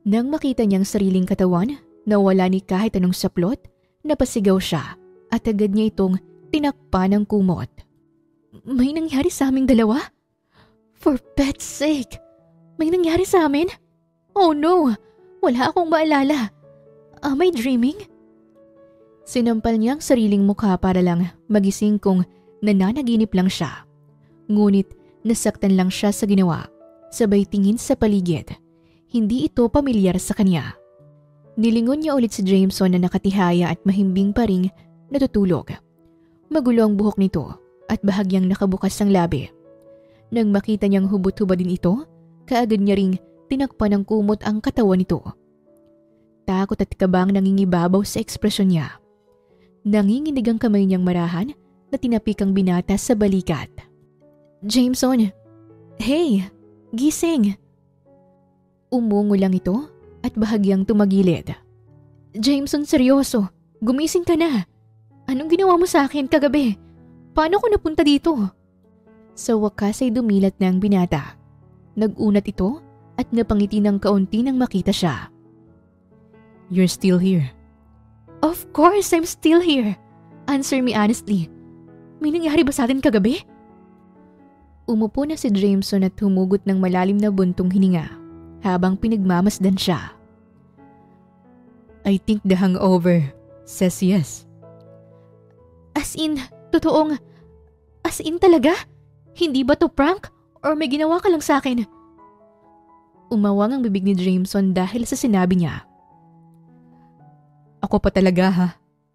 Nang makita niyang sariling katawan na wala ni kahit anong saplot, napasigaw siya at agad niya itong tinakpan ng kumot. May nangyari sa aming dalawa? For God's sake! May nangyari sa amin? Oh no! Wala akong maalala. Am I dreaming? Sinampal niya ang sariling mukha para lang magising kung nananaginip lang siya. Ngunit nasaktan lang siya sa ginawa, sabay tingin sa paligid. Hindi ito pamilyar sa kanya. Nilingon niya ulit si Jameson na nakatihaya at mahimbing pa ring natutulog. Magulo ang buhok nito at bahagyang nakabukas ang labi. Nang makita niyang hubot-hubad din ito, kaagad niya ring tinakpan ng kumot ang katawan nito. Takot at kabang nangingibabaw sa ekspresyon niya. Nanginginig ang kamay niyang marahan na tinapik ang binata sa balikat. Jameson! Hey! Gising! Umungo lang ito at bahagyang tumagilid. Jameson, seryoso! Gumising ka na! Anong ginawa mo sa akin kagabi? Paano ko napunta dito? Sa wakas ay dumilat na ang binata. Nag-unat ito at napangiti ng kaunti nang makita siya. You're still here. Of course, I'm still here. Answer me honestly. May nangyari ba sa atin kagabi? Umupo na si Jameson at humugot ng malalim na buntong hininga habang pinagmamasdan siya. I think the hangover says yes. As in talaga? Hindi ba to prank or may ginawa ka lang sa akin? Umawang ang bibig ni Jameson dahil sa sinabi niya. Ako pa talaga ha.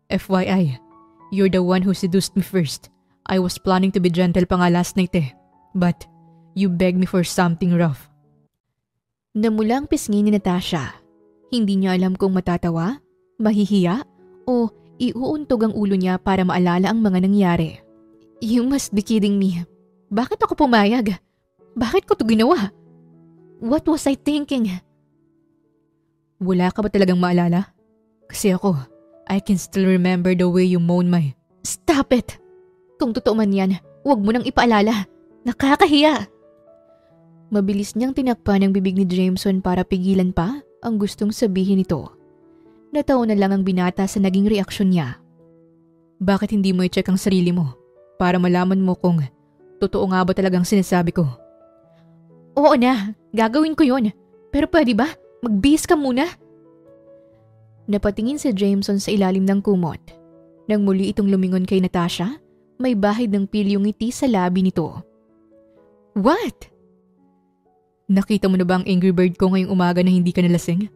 FYI, you're the one who seduced me first. I was planning to be gentle pa nga last night eh. But you begged me for something rough. Namula ang pisngi ni Natasha. Hindi niya alam kung matatawa, mahihiya, o iuuntog ang ulo niya para maalala ang mga nangyari. You must be kidding me. Bakit ako pumayag? Bakit ko to ginawa? What was I thinking? Wala ka ba talagang maalala? Kasi ako, I can still remember the way you moaned my... Stop it! Kung totoo man yan, huwag mo nang ipaalala. Nakakahiya! Mabilis niyang tinakpan ang bibig ni Jameson para pigilan pa ang gustong sabihin nito. Natawa na lang ang binata sa naging reaksyon niya. Bakit hindi mo i-check ang sarili mo para malaman mo kung totoo nga ba talagang sinasabi ko? Oo na, gagawin ko yon. Pero pwede ba? Magbihis ka muna. Napatingin si Jameson sa ilalim ng kumot. Nang muli itong lumingon kay Natasha, may bahid ng pilyong ngiti sa labi nito. What? Nakita mo na ba ang Angry Bird ko ngayong umaga na hindi ka nalasing?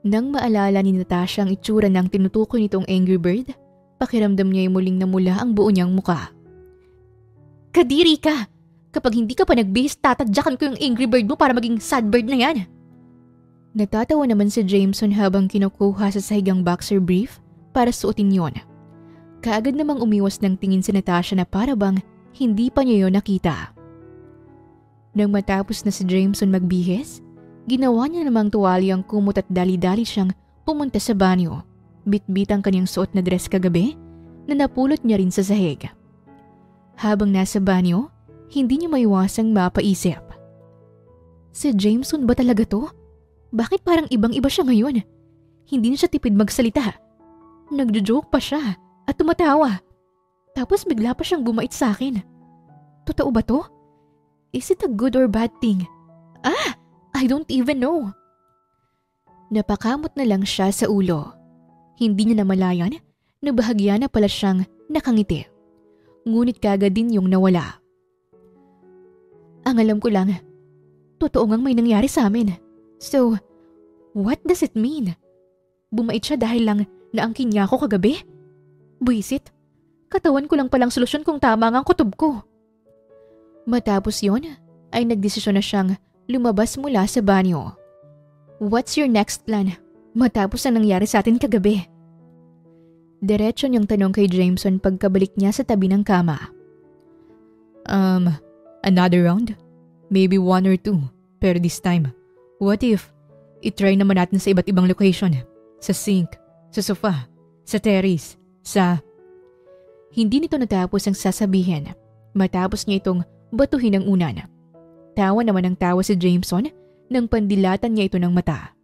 Nang maalala ni Natasha ang itsura ng tinutukoy nitong Angry Bird, pakiramdam niya ay muling namula ang buo niyang muka. Kadiri ka! Kapag hindi ka pa nagbihis, tatadyakan ko yung Angry Bird mo para maging sad bird na yan. Natatawa naman si Jameson habang kinukuha sa sahigang boxer brief para suotin yon. Kaagad namang umiwas ng tingin si Natasha na para bang hindi pa niya yon nakita. Nang matapos na si Jameson magbihis, ginawa niya namang tuwali ang kumot at dali-dali siyang pumunta sa banyo. Bit-bit ang kanyang suot na dress kagabi na napulot niya rin sa sahig. Habang nasa banyo, hindi niya maiwasang mapaisip. Si Jameson ba talaga to? Bakit parang ibang-iba siya ngayon? Hindi na siya tipid magsalita. Nagjo-joke pa siya at tumatawa. Tapos bigla pa siyang bumait sa akin. Totoo ba to? Is it a good or bad thing? I don't even know. Napakamot na lang siya sa ulo. Hindi niya namalayan na bahagya na pala siyang nakangiti. Ngunit kagad din yung nawala. Ang alam ko lang, totoo ngang may nangyari sa amin. So, what does it mean? Bumait siya dahil lang naangkin niya ako kagabi? Buisit, katawan ko lang palang solusyon kung tama ang kutob ko. Matapos yon, ay nagdesisyon na siyang lumabas mula sa banyo. What's your next plan? Matapos ang nangyari sa atin kagabi. Diretso niyang tanong kay Jameson pagkabalik niya sa tabi ng kama. Another round? Maybe 1 or 2. Pero this time, what if itry naman natin sa iba't ibang location? Sa sink, sa sofa, sa terrace, sa... Hindi nito natapos ang sasabihin. Matapos niya itong batuhin ng unan. Tawa naman ang tawa si Jameson nang pandilatan niya ito ng mata.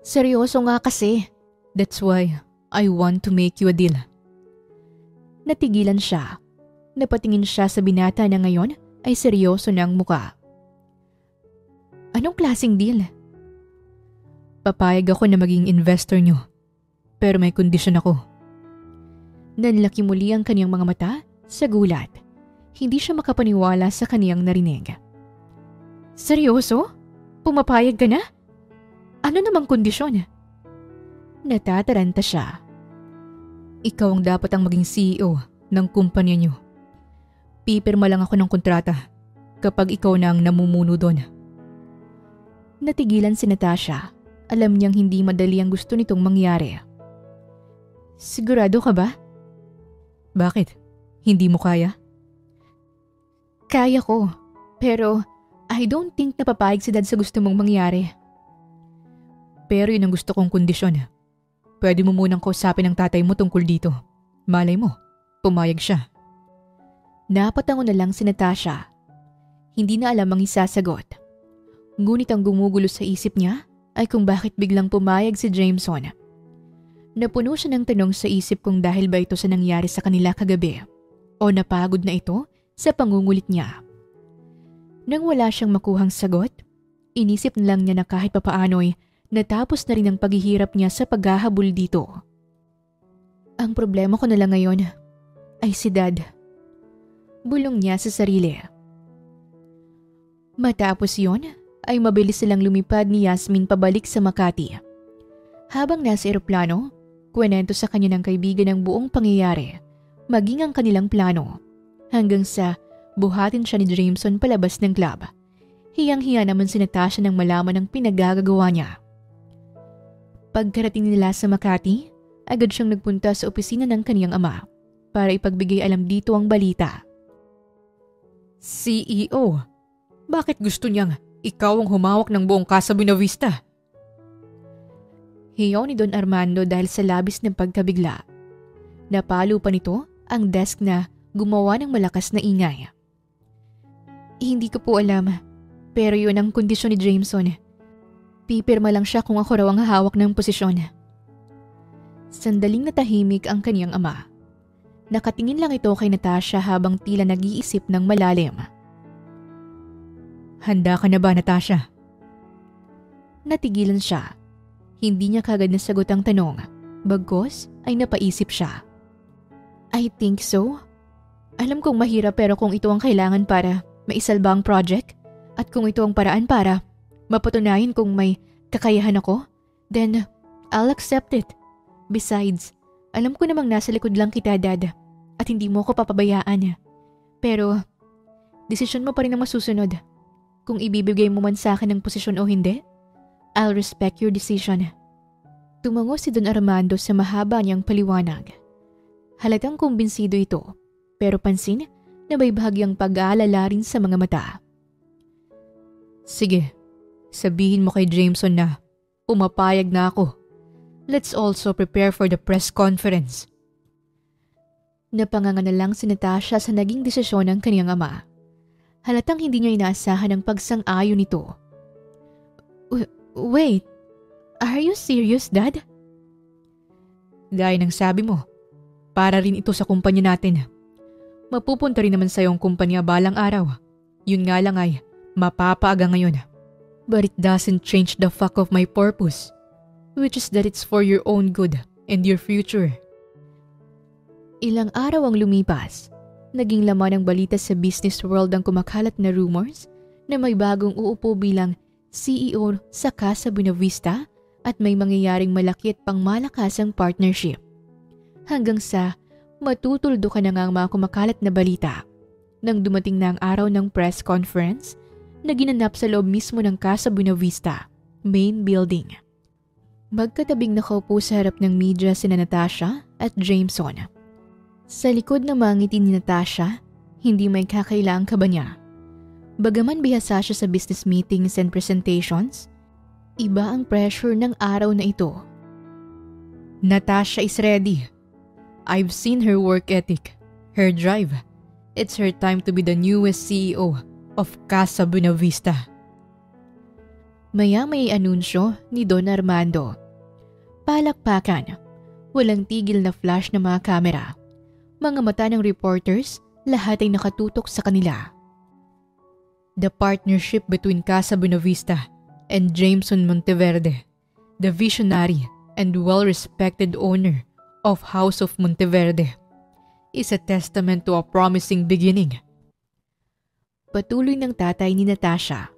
Seryoso nga kasi. That's why I want to make you a deal. Natigilan siya. Napatingin siya sa binata na ngayon ay seryoso ng muka. Anong klaseng deal? Papayag ako na maging investor niyo. Pero may kondisyon ako. Nanlaki muli ang kaniyang mga mata sa gulat. Hindi siya makapaniwala sa kaniyang narinig. Seryoso? Pumapayag ka na? Ano namang kondisyon? Natataranta siya. Ikaw ang dapat ang maging CEO ng kumpanya niyo. Pipirma lang ako ng kontrata kapag ikaw na ang namumuno doon. Natigilan si Natasha. Alam niyang hindi madali ang gusto nitong mangyari. Sigurado ka ba? Bakit? Hindi mo kaya? Kaya ko. Pero I don't think napapayag si Dad sa gusto mong mangyari. Pero yun ang gusto kong kondisyon. Pwede mo munang kausapin ang tatay mo tungkol dito. Malay mo, pumayag siya. Napatango na lang si Natasha. Hindi na alam ang isasagot. Ngunit ang gumugulo sa isip niya ay kung bakit biglang pumayag si Jameson. Napuno siya ng tanong sa isip kung dahil ba ito sa nangyari sa kanila kagabi o napagod na ito sa pangungulit niya. Nang wala siyang makuhang sagot, inisip na lang niya na kahit papaano'y natapos na rin ang paghihirap niya sa paghahabol dito. Ang problema ko na lang ngayon ay si Dad. Bulong niya sa sarili. Matapos yon, ay mabilis silang lumipad ni Yasmin pabalik sa Makati. Habang nasa eroplano, kwento sa kanya ng kaibigan ang buong pangyayari, maging ang kanilang plano, hanggang sa buhatin siya ni Jameson palabas ng club. Hiyang-hiya naman si Natasha nang malaman ang pinagagagawa niya. Pagkarating nila sa Makati, agad siyang nagpunta sa opisina ng kaniyang ama para ipagbigay alam dito ang balita. CEO, bakit gusto niyang ikaw ang humawak ng buong Casa Buenavista? Hiyaw ni Don Armando dahil sa labis ng pagkabigla. Napalo pa nito ang desk na gumawa ng malakas na ingay. Hindi ko po alam, pero yun ang kondisyon ni Jameson. Pipirma lang siya kung ako raw ang hahawak ng posisyon. Sandaling natahimik ang kaniyang ama. Nakatingin lang ito kay Natasha habang tila nag-iisip ng malalim. Handa ka na ba, Natasha? Natigilan siya. Hindi niya kagad nasagot ang tanong. Bagkus ay napaisip siya. I think so. Alam kong mahirap pero kung ito ang kailangan para maisalba ang project at kung ito ang paraan para mapatunayan kung may kakayahan ako, then I'll accept it. Besides, alam ko namang nasa likod lang kita, Dad, at hindi mo ko papabayaan. Pero, desisyon mo pa rin ang masusunod. Kung ibibigay mo man sa akin ang posisyon o hindi, I'll respect your decision. Tumango si Don Armando sa mahaba niyang paliwanag. Halatang kumbinsido ito, pero pansin na may bahagyang pag-aalala rin sa mga mata. Sige, sabihin mo kay Jameson na umapayag na ako. Let's also prepare for the press conference. Napanganga na lang si Natasha sa naging desisyon ng kaniyang ama. Halatang hindi niya inaasahan ang pagsang-ayon nito. Wait, are you serious, Dad? Gaya ng sabi mo, para rin ito sa kumpanya natin. Mapupunta rin naman sa iyong kumpanya balang araw. Yun nga lang ay mapapaaga ngayon. But it doesn't change the fact of my purpose, which is that it's for your own good and your future. Ilang araw ang lumipas. Naging laman ng balita sa business world ang kumakalat na rumors na may bagong uupo bilang CEO sa Casa Buenavista at may mangyayaring malaki at pangmalakasang partnership. Hanggang sa matutuldukan na nga ang mga kumakalat na balita nang dumating na ang araw ng press conference na ginanap sa loob mismo ng Casa Buenavista, main building. Magkatabing nakaupo sa harap ng media sina Natasha at Jameson. Sa likod na mangiti ni Natasha, hindi may kakailangang kaba niya. Bagaman bihasa siya sa business meetings and presentations, iba ang pressure ng araw na ito. Natasha is ready. I've seen her work ethic, her drive. It's her time to be the newest CEO of Casa Buenavista. Maya-may anunsyo ni Don Armando. Palakpakan, walang tigil na flash ng mga kamera. Mga mata ng reporters, lahat ay nakatutok sa kanila. The partnership between Casa Buenavista and Jameson Monteverde, the visionary and well-respected owner of House of Monteverde, is a testament to a promising beginning. Patuloy ng tatay ni Natasha.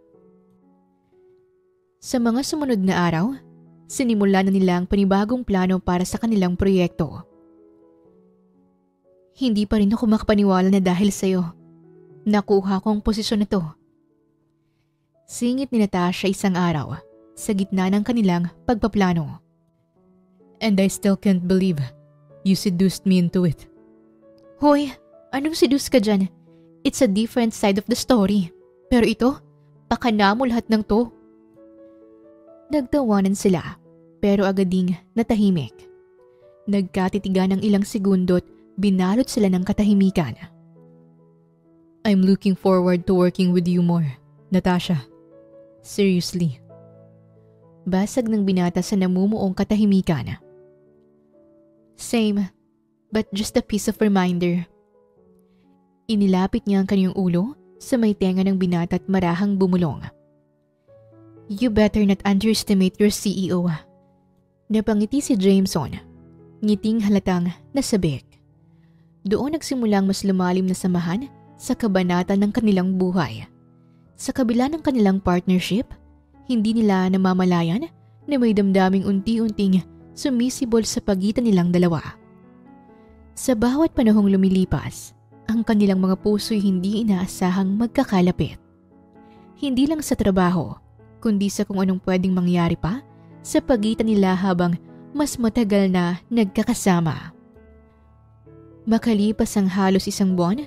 Sa mga sumunod na araw, sinimula na nila ang panibagong plano para sa kanilang proyekto. Hindi pa rin ako makapaniwala na dahil sa'yo, nakuha ko ang posisyon na to. Singit ni Natasha isang araw sa gitna ng kanilang pagpaplano. And I still can't believe you seduced me into it. Hoy, anong seduce ka dyan? It's a different side of the story. Pero ito, pakana mo lahat ng to. Nagtawanan sila, pero agad ding natahimik. Nagkatitigan ng ilang segundo't binalot sila ng katahimikan. I'm looking forward to working with you more, Natasha. Seriously. Basag ng binata sa namumuong katahimikan. Same, but just a piece of reminder. Inilapit niya ang kanyang ulo sa may tenga ng binata at marahang bumulong. You better not underestimate your CEO. Napangiti si Jameson, ngiting halatang nasabik. Doon nagsimulang mas lumalim na samahan sa kabanata ng kanilang buhay. Sa kabila ng kanilang partnership, hindi nila namamalayan na may damdaming unti-unting sumisibol sa pagitan nilang dalawa. Sa bawat panahong lumilipas, ang kanilang mga puso'y hindi inaasahang magkakalapit. Hindi lang sa trabaho, kundi sa kung anong pwedeng mangyari pa sa pagitan nila habang mas matagal na nagkakasama. Makalipas ang halos isang buwan,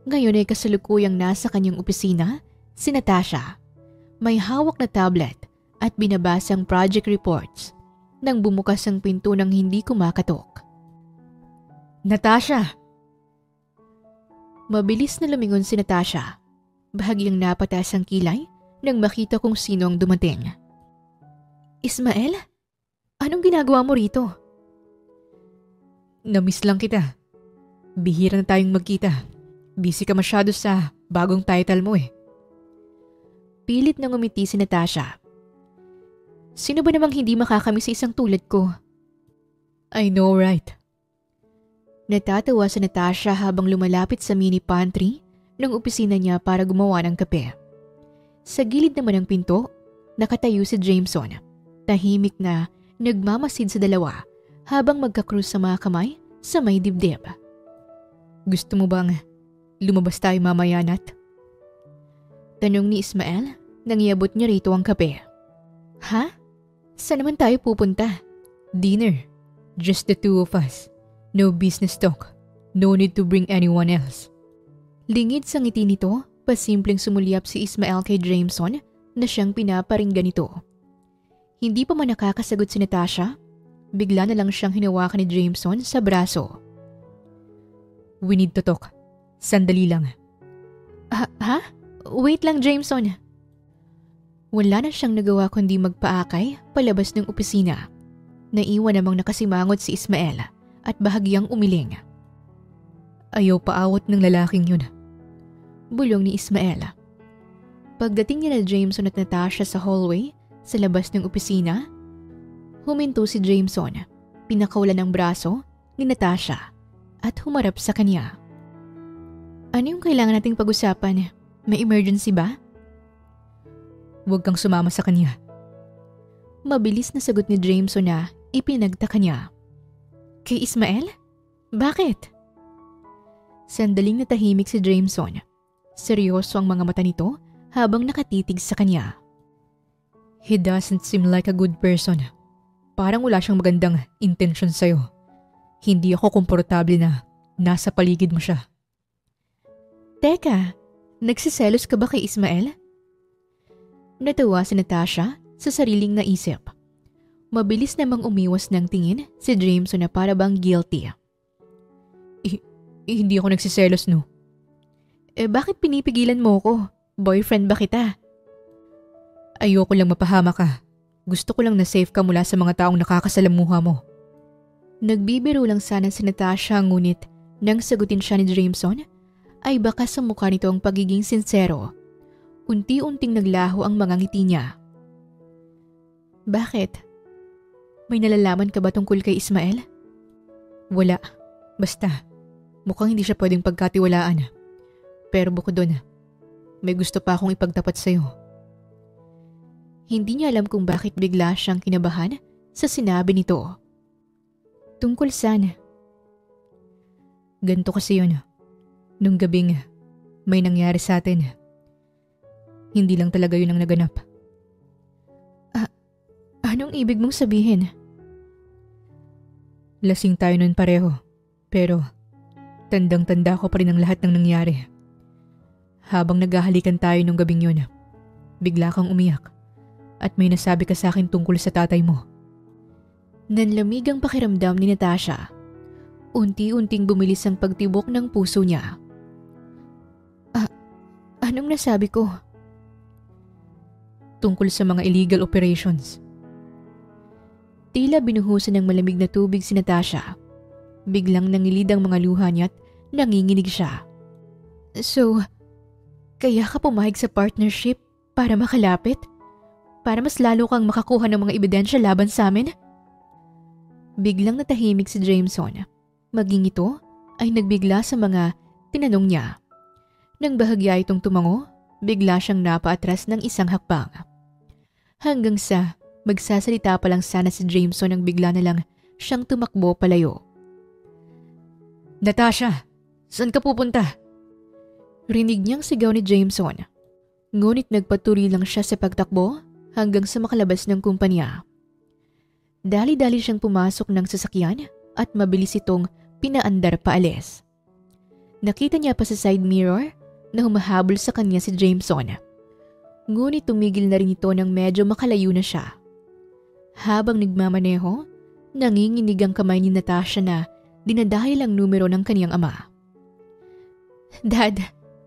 ngayon ay kasalukuyang nasa kanyang opisina si Natasha. May hawak na tablet at binabasang project reports nang bumukas ang pinto ng hindi kumakatok. Natasha! Mabilis na lumingon si Natasha. Bahagyang napataas ang kilay nang makita kung sino ang dumating. Ismael? Anong ginagawa mo rito? Namiss lang kita. Bihira na tayong magkita. Busy ka masyado sa bagong title mo eh. Pilit na ngumiti si Natasha. Sino ba namang hindi makakamiss sa isang tulad ko? I know, right? Natatawa si Natasha habang lumalapit sa mini pantry ng opisina niya para gumawa ng kape. Sa gilid naman ng pinto, nakatayo si Jameson. Tahimik na nagmamasid sa dalawa habang magkakrus sa mga kamay sa may dibdib. Gusto mo bang lumabas tayo mamaya, Nat? Tanong ni Ismael nang iabot niya rito ang kape. Ha? Saan naman tayo pupunta? Dinner. Just the two of us. No business talk. No need to bring anyone else. Lingid sa ngiti nito, pasimpleng sumulyap si Ismael kay Jameson na siyang pinaparinggan nito. Hindi pa man nakakasagot si Natasha, bigla na lang siyang hinawakan ni Jameson sa braso. We need to talk. Sandali lang. Ha? Wait lang, Jameson. Wala na siyang nagawa kundi magpaakay palabas ng opisina. Naiwan namang nakasimangot si Ismael at bahagyang umiling. Ayaw paawat ng lalaking yun. Bulong ni Ismael. Pagdating nila Jameson at Natasha sa hallway sa labas ng opisina, huminto si Jameson, pinakawalan ng braso ni Natasha at humarap sa kanya. Ano yung kailangan nating pag-usapan? May emergency ba? Huwag kang sumama sa kanya. Mabilis na sagot ni Jameson na ipinagtaka niya. Kay Ismael? Bakit? Sandaling natahimik si Jameson. Seryoso ang mga mata nito habang nakatitig sa kanya. He doesn't seem like a good person. Parang wala siyang magandang intensyon sa'yo. Hindi ako komportable na nasa paligid mo siya. Teka, nagsiselos ka ba kay Ismael? Natawa si Natasha sa sariling naisip. Mabilis namang umiwas ng tingin si Jameson na para bang guilty. Hindi ako nagsiselos, no? Bakit pinipigilan mo ko? Boyfriend ba kita? Ayoko lang mapahama ka. Gusto ko lang na safe ka mula sa mga taong nakakasalamuha mo. Nagbibiro lang sana si Natasha ngunit nang sagutin siya ni Jameson, ay baka sa mukha nito ang pagiging sinsero. Unti-unting naglaho ang mga ngiti niya. Bakit? May nalalaman ka ba tungkol kay Ismael? Wala. Basta, mukhang hindi siya pwedeng pagkatiwalaan. Pero bukod doon, may gusto pa akong ipagtapat sa'yo. Hindi niya alam kung bakit bigla siyang kinabahan sa sinabi nito. Tungkol saan? Ganto kasi yun. Nung gabing may nangyari sa atin. Hindi lang talaga yun ang naganap. Anong ibig mong sabihin? Lasing tayo nun pareho. Pero tandang-tanda ko pa rin ang lahat ng nangyari. Habang naghahalikan tayo nung gabing yun, bigla kang umiyak at may nasabi ka sa akin tungkol sa tatay mo. Nanlamig ang pakiramdam ni Natasha. Unti-unting bumilis ang pagtibok ng puso niya. Anong nasabi ko? Tungkol sa mga illegal operations. Tila binuhusan ng malamig na tubig si Natasha. Biglang nangilid ang mga luha niya at nanginginig siya. So, kaya ka pumayag sa partnership para makalapit? Para mas lalo kang makakuha ng mga ebidensya laban sa amin? Biglang natahimik si Jameson. Maging ito ay nagbigla sa mga tinanong niya. Nang bahagya itong tumango, bigla siyang napaatras ng isang hakbang. Hanggang sa magsasalita pa lang sana si Jameson nang bigla na lang siyang tumakbo palayo. Natasha, saan ka pupunta? Rinig niyang sigaw ni Jameson. Ngunit nagpatuloy lang siya sa pagtakbo hanggang sa makalabas ng kumpanya. Dali-dali siyang pumasok ng sasakyan at mabilis itong pinaandar paalis. Nakita niya pa sa side mirror na humahabol sa kanya si Jameson. Ngunit tumigil na rin ito nang medyo makalayo na siya. Habang nagmamaneho, nanginginig ang kamay ni Natasha na dinadahil ang numero ng kaniyang ama. Dad,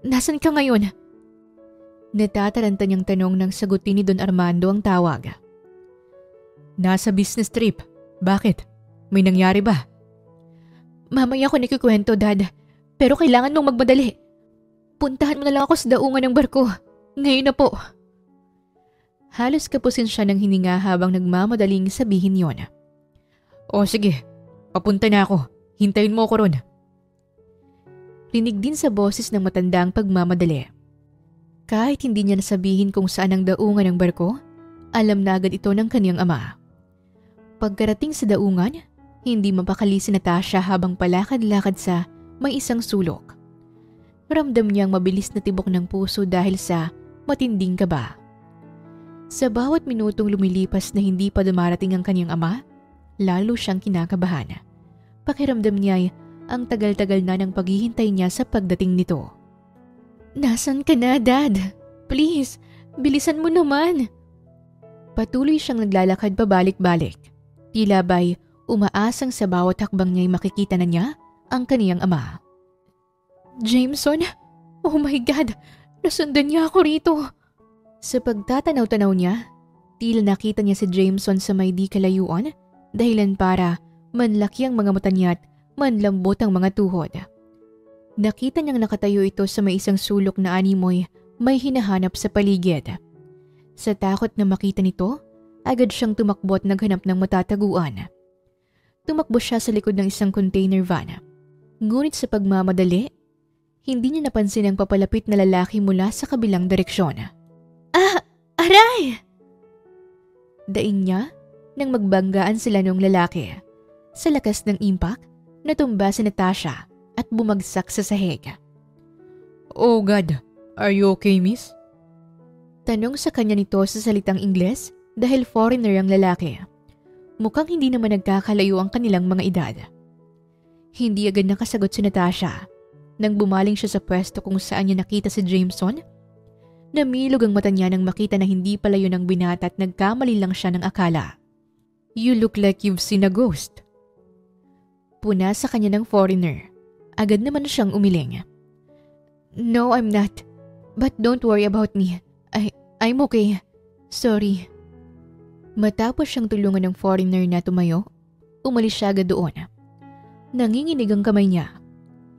nasan ka ngayon? Natataranta niyang tanong nang sagutin ni Don Armando ang tawag. Nasa business trip. Bakit? May nangyari ba? Mamaya ko nakikwento, Dad. Pero kailangan mong magmadali. Puntahan mo na lang ako sa daungan ng barko. Ngayon na po. Halos kapusin siya ng hininga habang nagmamadaling sabihin yon. O sige, papunta na ako. Hintayin mo ako ron. Rinig din sa boses ng matandang pagmamadali. Kahit hindi niya nasabihin kung saan ang daungan ng barko, alam na agad ito ng kaniyang ama. Pagkarating sa daungan, hindi mapakali si Natasha habang palakad-lakad sa may isang sulok. Ramdam niyang mabilis na tibok ng puso dahil sa matinding kaba. Sa bawat minutong lumilipas na hindi pa dumarating ang kaniyang ama, lalo siyang kinakabahan. Pakiramdam niya ay ang tagal-tagal na ng paghihintay niya sa pagdating nito. Nasaan ka na, Dad? Please, bilisan mo naman. Patuloy siyang naglalakad pabalik-balik. Tila ba'y umaasang sa bawat hakbang niya'y makikita na niya ang kaniyang ama. Jameson? Oh my God! Nasundan niya ako rito! Sa pagtatanaw-tanaw niya, tila nakita niya si Jameson sa may di kalayuan dahilan para manlaki ang mga mata niya at manlambot ang mga tuhod. Nakita niyang nakatayo ito sa may isang sulok na animoy may hinahanap sa paligid. Sa takot na makita nito, agad siyang tumakbo at naghanap ng matataguan. Tumakbo siya sa likod ng isang container van. Ngunit sa pagmamadali, hindi niya napansin ang papalapit na lalaki mula sa kabilang direksyon. Ah! Aray! Daing niya nang magbanggaan sila ng lalaki. Sa lakas ng impact, natumba si Natasha at bumagsak sa sahig. Oh God, are you okay, miss? Tanong sa kanya nito sa salitang Ingles dahil foreigner ang lalaki. Mukhang hindi naman nagkakalayo ang kanilang mga edad. Hindi agad nakasagot si Natasha. Nang bumaling siya sa pwesto kung saan niya nakita si Jameson, namilog ang mata niya nang makita na hindi pala yun ang binata at nagkamali lang siya ng akala. You look like you've seen a ghost. Puna sa kanya ng foreigner. Agad naman siyang umiling. No, I'm not. But don't worry about me. I'm okay. Sorry. Matapos siyang tulungan ng foreigner na tumayo, umalis siya agad doon. Nanginginig ang kamay niya.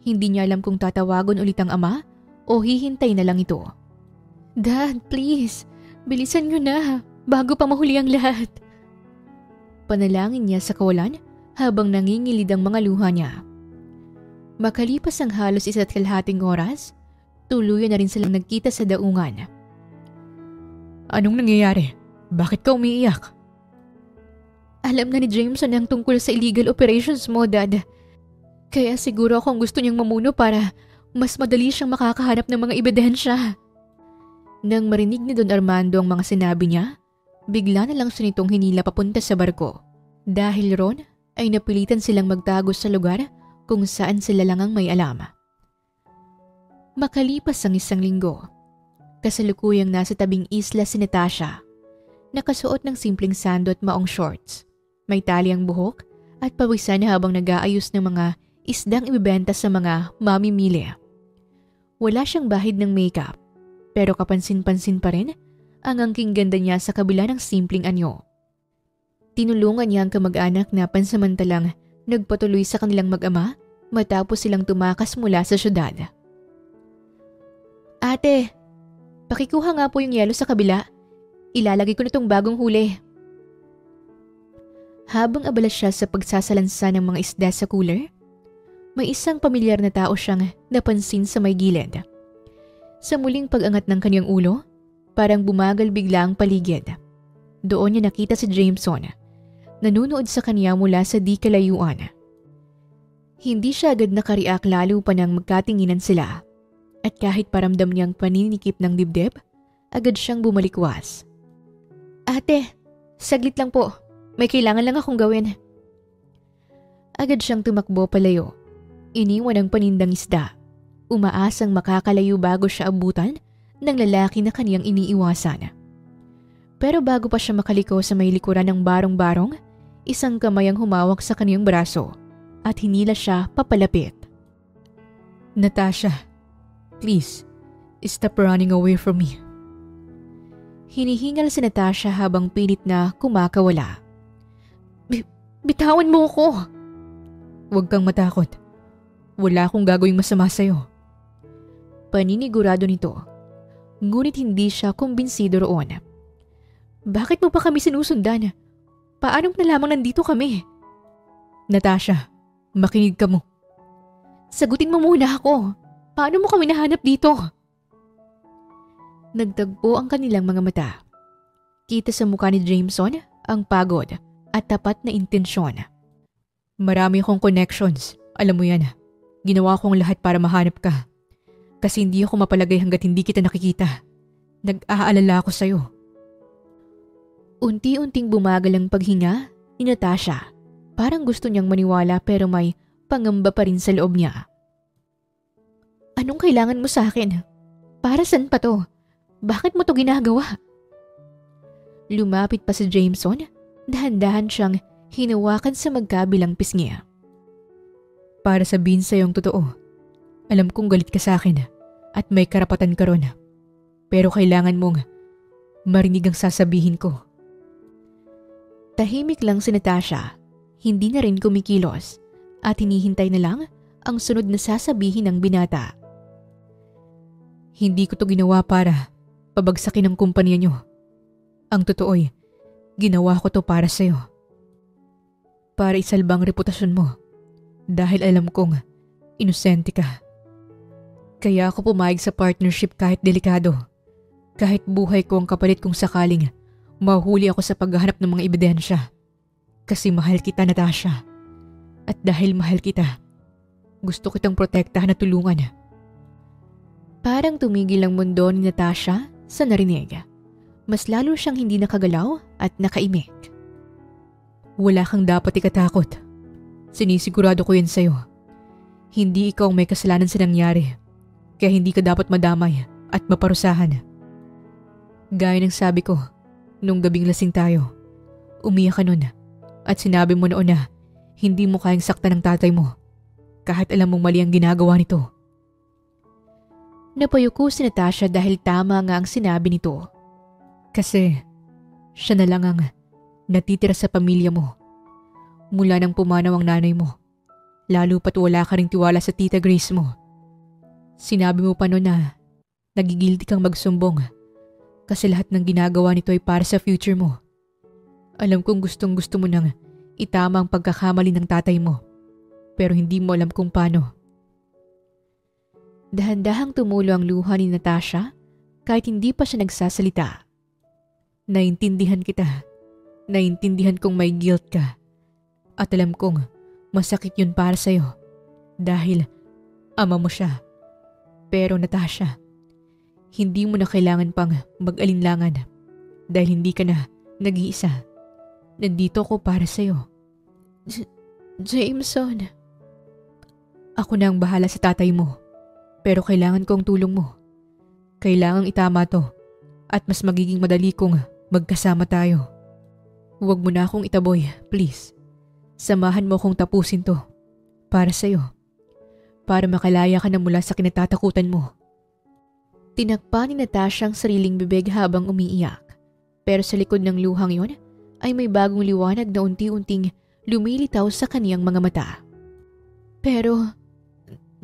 Hindi niya alam kung tatawagon ulit ang ama o hihintay na lang ito. Dad, please. Bilisan niyo na bago pa mahuli ang lahat. Panalangin niya sa kawalan habang nangingilid ang mga luha niya. Makalipas ang halos 1.5 oras, tuluyan na rin silang nagkita sa daungan. Anong nangyayari? Bakit ka umiiyak? Alam na ni Jameson ang tungkol sa illegal operations mo, Dad. Kaya siguro akong gusto niyang mamuno para mas madali siyang makakahanap ng mga ebidensya. Nang marinig ni Don Armando ang mga sinabi niya, bigla na lang siya nitong hinila papunta sa barko. Dahil ron ay napilitan silang magtago sa lugar kung saan sila lang ang may alam. Makalipas ang 1 linggo, kasalukuyang nasa tabing isla si Natasha. Nakasuot ng simpleng sando at maong shorts. May tali ang buhok at pawisan habang nag-aayos ng mga isdang ibibenta sa mga mamimili. Wala siyang bahid ng makeup, pero kapansin-pansin pa rin ang angking ganda niya sa kabila ng simpleng anyo. Tinulungan niya ang kamag-anak na pansamantalang nagpatuloy sa kanilang mag-ama matapos silang tumakas mula sa syudad. Ate, pakikuha nga po yung yelo sa kabila. Ilalagay ko na tong bagong huli. Habang abala siya sa pagsasalansa ng mga isda sa cooler, may isang pamilyar na tao siyang napansin sa may gilid. Sa muling pag-angat ng kanyang ulo, parang bumagal bigla ang paligid. Doon niya nakita si Jameson, nanunood sa kanya mula sa di kalayuan. Hindi siya agad nakariak lalo pa nang magkatinginan sila. At kahit paramdam niyang paninikip ng dibdib, agad siyang bumalikwas. Ate, saglit lang po. May kailangan lang akong gawin. Agad siyang tumakbo palayo. Iniwan ang panindang isda. Umaasang makakalayo bago siya abutan ng lalaki na kaniyang iniiwasan. Pero bago pa siya makaliko sa may likuran ng barong-barong, isang kamay ang humawak sa kaniyang braso at hinila siya papalapit. Natasha, please, stop running away from me. Hinihingal si Natasha habang pilit na kumakawala. Bitawan mo ako! Huwag kang matakot. Wala akong gagawing masama sa'yo. Paninigurado nito. Ngunit hindi siya kumbinsido roon. Bakit mo pa kami sinusundan? Paano na lamang nandito kami? Natasha, makinig ka mo. Sagutin mo muna ako. Paano mo kami nahanap dito? Nagtagpo ang kanilang mga mata. Kita sa mukha ni Jameson ang pagod at tapat na intensyon. Marami akong connections. Alam mo yan. Ginawa ko ang lahat para mahanap ka. Kasi hindi ako mapalagay hanggat hindi kita nakikita. Nag-aalala ako sa'yo. Unti-unting bumagal ang paghinga ni Natasha. Parang gusto niyang maniwala pero may pangamba pa rin sa loob niya. Anong kailangan mo sa akin? Para saan pa to? Bakit mo to ginagawa? Lumapit pa si Jameson. Dahan-dahan siyang hinawakan sa magkabilang pisngi. Para sabihin sa'yo ang totoo. Alam kong galit ka sa akin at may karapatan ka ron. Pero kailangan mong marinig ang sasabihin ko. Tahimik lang si Natasha. Hindi na rin kumikilos at hinihintay na lang ang sunod na sasabihin ng binata. Hindi ko to ginawa para pabagsakin ang kumpanya nyo. Ang totoo'y ginawa ko to para sa'yo. Para isalbang reputasyon mo. Dahil alam kong inosente ka. Kaya ako pumayag sa partnership kahit delikado. Kahit buhay ko ang kapalit kung sakaling mahuli ako sa paghahanap ng mga ebidensya. Kasi mahal kita, Natasha. At dahil mahal kita, gusto kitang protektahan at tulungan. Parang tumigil ang mundo ni Natasha sa narinig. Mas lalo siyang hindi nakagalaw at nakaimik. Wala kang dapat ikatakot. Sinisigurado ko yan sa'yo. Hindi ikaw may kasalanan sa nangyari. Kaya hindi ka dapat madamay at maparusahan. Gaya ng sabi ko, nung gabing lasing tayo, umiyak ka nun at sinabi mo noon na hindi mo kayang saktan ng tatay mo kahit alam mong mali ang ginagawa nito. Napayuko si Natasha dahil tama nga ang sinabi nito. Kasi siya na lang ang natitira sa pamilya mo. Mula nang pumanaw ang nanay mo, lalo pat wala ka ring tiwala sa tita Grace mo. Sinabi mo pa noon na nagigilty kang magsumbong kasi lahat ng ginagawa nito ay para sa future mo. Alam kong gustong gusto mo nang itama ang pagkakamali ng tatay mo, pero hindi mo alam kung paano. Dahan-dahang tumulo ang luha ni Natasha kahit hindi pa siya nagsasalita. Naintindihan kita. Naintindihan kong may guilt ka. At alam kong masakit yun para sa'yo dahil ama mo siya. Pero Natasha, hindi mo na kailangan pang mag-alinlangan dahil hindi ka na nag-iisa. Nandito ko para sa'yo. Jameson. Ako na ang bahala sa tatay mo, pero kailangan ko ang tulong mo. Kailangang itama to at mas magiging madali kung magkasama tayo. Huwag mo na akong itaboy, please. Samahan mo akong tapusin to. Para sa'yo. Para makalaya ka na mula sa kinatatakutan mo. Tinakpan ni Natasha ang sariling bibig habang umiiyak. Pero sa likod ng luhang yon ay may bagong liwanag na unti-unting lumilitaw sa kaniyang mga mata. Pero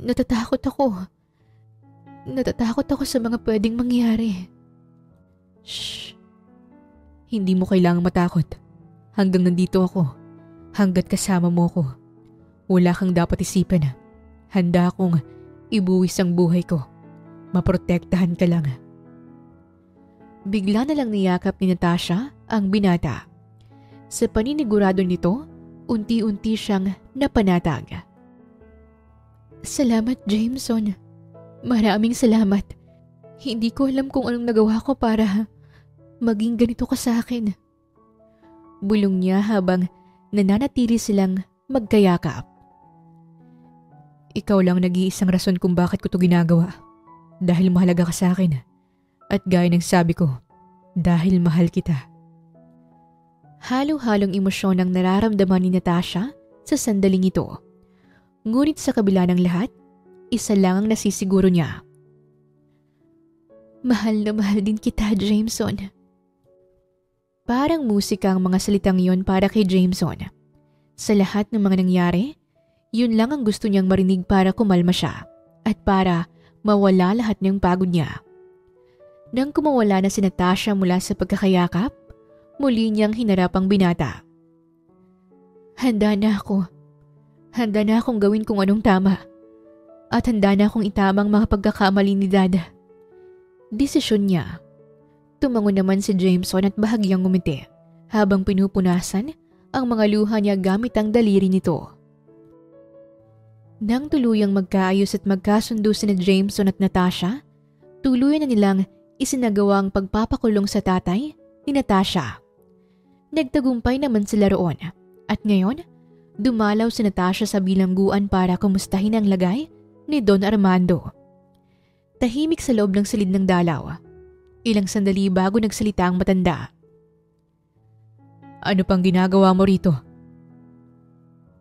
natatakot ako. Natatakot ako sa mga pwedeng mangyari. Shh. Hindi mo kailangang matakot. Hanggang nandito ako. Hanggat kasama mo ko. Wala kang dapat isipin. Handa akong ibuwis ang buhay ko. Maprotektahan ka lang. Bigla na lang niyakap ni Natasha ang binata. Sa paninigurado nito, unti-unti siyang napanatag. Salamat, Jameson. Maraming salamat. Hindi ko alam kung anong nagawa ko para maging ganito ka sa akin. Bulong niya habang nananatili silang magkayakap. Ikaw lang nag-iisang rason kung bakit ko to ginagawa. Dahil mahalaga ka sa akin. At gaya ng sabi ko, dahil mahal kita. Halo-halong emosyon ang nararamdaman ni Natasha sa sandaling ito. Ngunit sa kabila ng lahat, isa lang ang nasisiguro niya. Mahal na mahal din kita, Jameson. Parang musika ang mga salitang yon para kay Jameson. Sa lahat ng mga nangyari, yun lang ang gusto niyang marinig para kumalma siya at para mawala lahat ng pagod niya. Nang kumawala na si Natasha mula sa pagkakayakap, muli niyang hinarap ang binata. Handa na ako. Handa na akong gawin kung anong tama. At handa na akong itamang mga pagkakamali ni Dad. Desisyon niya. Tumango naman si Jameson at bahagyang ngumiti habang pinupunasan ang mga luha niya gamit ang daliri nito. Nang tuluyang magkaayos at magkasundo sina Jameson at Natasha, tuluyan na nilang isinagawa ang pagpapakulong sa tatay ni Natasha. Nagtagumpay naman sila roon at ngayon, dumalaw si Natasha sa bilangguan para kumustahin ang lagay ni Don Armando. Tahimik sa loob ng silid ng dalaw. Ilang sandali bago nagsalita ang matanda. Ano pang ginagawa mo rito?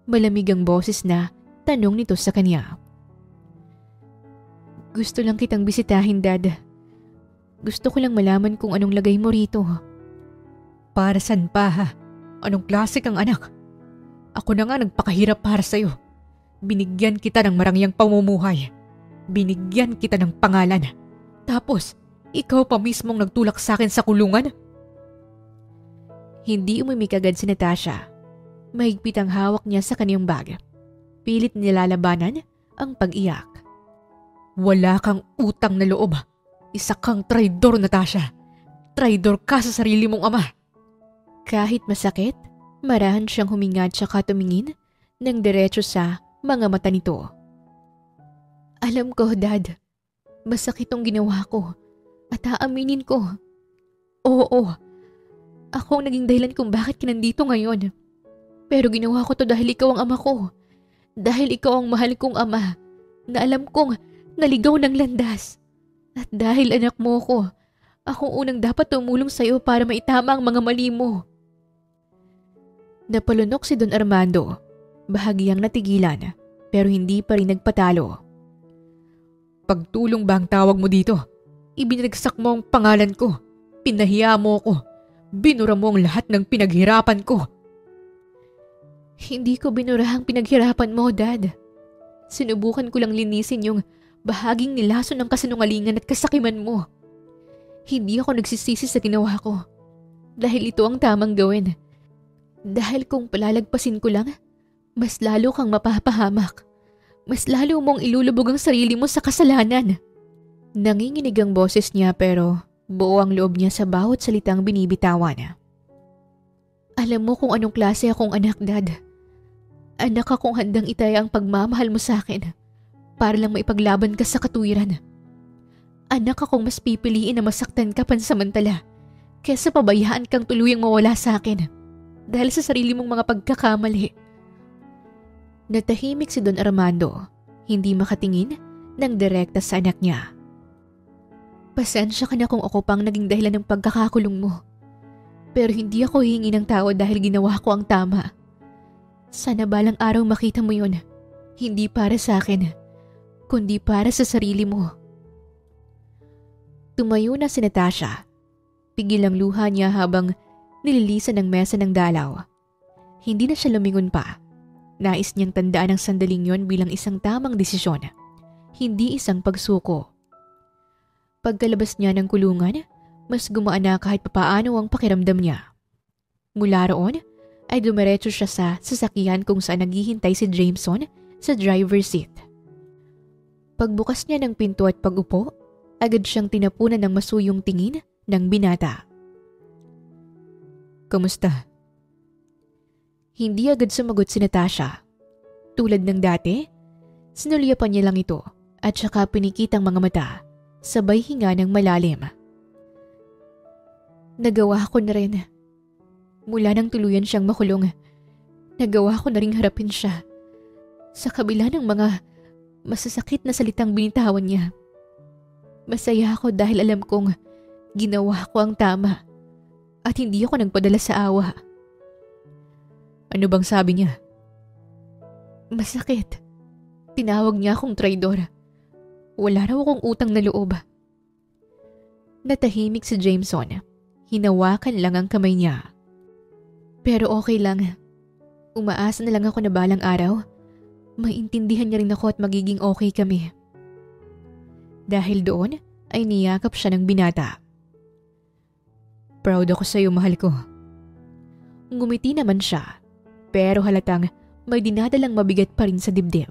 Malamig ang boses na tanong nito sa kanya. Gusto lang kitang bisitahin, Dad. Gusto ko lang malaman kung anong lagay mo rito. Para saan pa ha? Anong klase kang anak? Ako na nga nagpakahirap para sa'yo. Binigyan kita ng marangyang pamumuhay. Binigyan kita ng pangalan. Tapos, ikaw pa mismong nagtulak sa akin sa kulungan? Hindi umimik agad si Natasha. Mahigpit ang hawak niya sa kaniyang bag. Pilit nilalabanan ang pag-iyak. Wala kang utang na loob. Isa kang traidor, Natasha. Traidor ka sa sarili mong ama. Kahit masakit, marahan siyang huminga at saka tumingin ng diretso sa mga mata nito. Alam ko, Dad. Masakit ang ginawa ko at aaminin ko. Oo, ako ang naging dahilan kung bakit ka nandito ngayon. Pero ginawa ko to dahil ikaw ang ama ko. Dahil ikaw ang mahal kong ama na alam kong naligaw ng landas. At dahil anak mo ko, ako unang dapat tumulong sa iyo para maitama ang mga mali mo. Napalunok si Don Armando. Bahagyang natigilan pero hindi pa rin nagpatalo. Pagtulong ba ang tawag mo dito? Ibinagsak mo ang pangalan ko. Pinahiya mo ko. Binura mo ang lahat ng pinaghirapan ko. Hindi ko binura ang pinaghirapan mo, Dad. Sinubukan ko lang linisin yung bahaging nilason ng kasinungalingan at kasakiman mo. Hindi ako nagsisisi sa ginawa ko. Dahil ito ang tamang gawin. Dahil kung palalagpasin ko lang, mas lalo kang mapapahamak. Mas lalo mong ilulubog ang sarili mo sa kasalanan. Nanginginig ang boses niya pero buo ang loob niya sa bawat salitang binibitawan. Alam mo kung anong klase akong anak, Dad. Anak akong handang itaya ang pagmamahal mo sa akin para lang maipaglaban ka sa katuwiran. Anak akong mas pipiliin na masaktan ka pansamantala kesa pabayaan kang tuluyang mawala sa akin dahil sa sarili mong mga pagkakamali. Natahimik si Don Armando, hindi makatingin ng direkta sa anak niya. Pasensya ka na kung ako pang naging dahilan ng pagkakakulong mo. Pero hindi ako hihingi ng tawad dahil ginawa ko ang tama. Sana balang araw makita mo yun. Hindi para sa akin, kundi para sa sarili mo. Tumayo na si Natasha. Pigil ang luha niya habang nililisan ng mesa ng dalaw. Hindi na siya lumingon pa. Nais niyang tandaan ang sandaling yon bilang isang tamang desisyon, hindi isang pagsuko. Pagkalabas niya ng kulungan, mas gumaan na kahit papaano ang pakiramdam niya. Mula roon, ay dumiretso siya sa sasakyan kung saan naghihintay si Jameson sa driver's seat. Pagbukas niya ng pinto at pag-upo, agad siyang tinapunan ng masuyong tingin ng binata. Kamusta? Hindi agad sumagot si Natasha. Tulad ng dati, sinulyapan niya lang ito at saka pinikit ang mga mata, sabay hinga ng malalim. Nagawa ko na rin. Mula nang tuluyan siyang makulong, nagawa ko na ring harapin siya. Sa kabila ng mga masasakit na salitang binitawan niya. Masaya ako dahil alam kong ginawa ko ang tama at hindi ako nagpadala sa awa. Ano bang sabi niya? Masakit. Tinawag niya akong traidor. Wala raw akong utang na loob. Natahimik si Jameson. Hinawakan lang ang kamay niya. Pero okay lang. Umaasa na lang ako na balang araw, maintindihan niya rin ako at magiging okay kami. Dahil doon ay niyakap siya ng binata. Proud ako sa iyo, mahal ko. Ngumiti naman siya, pero halatang may dinadalang mabigat pa rin sa dibdib.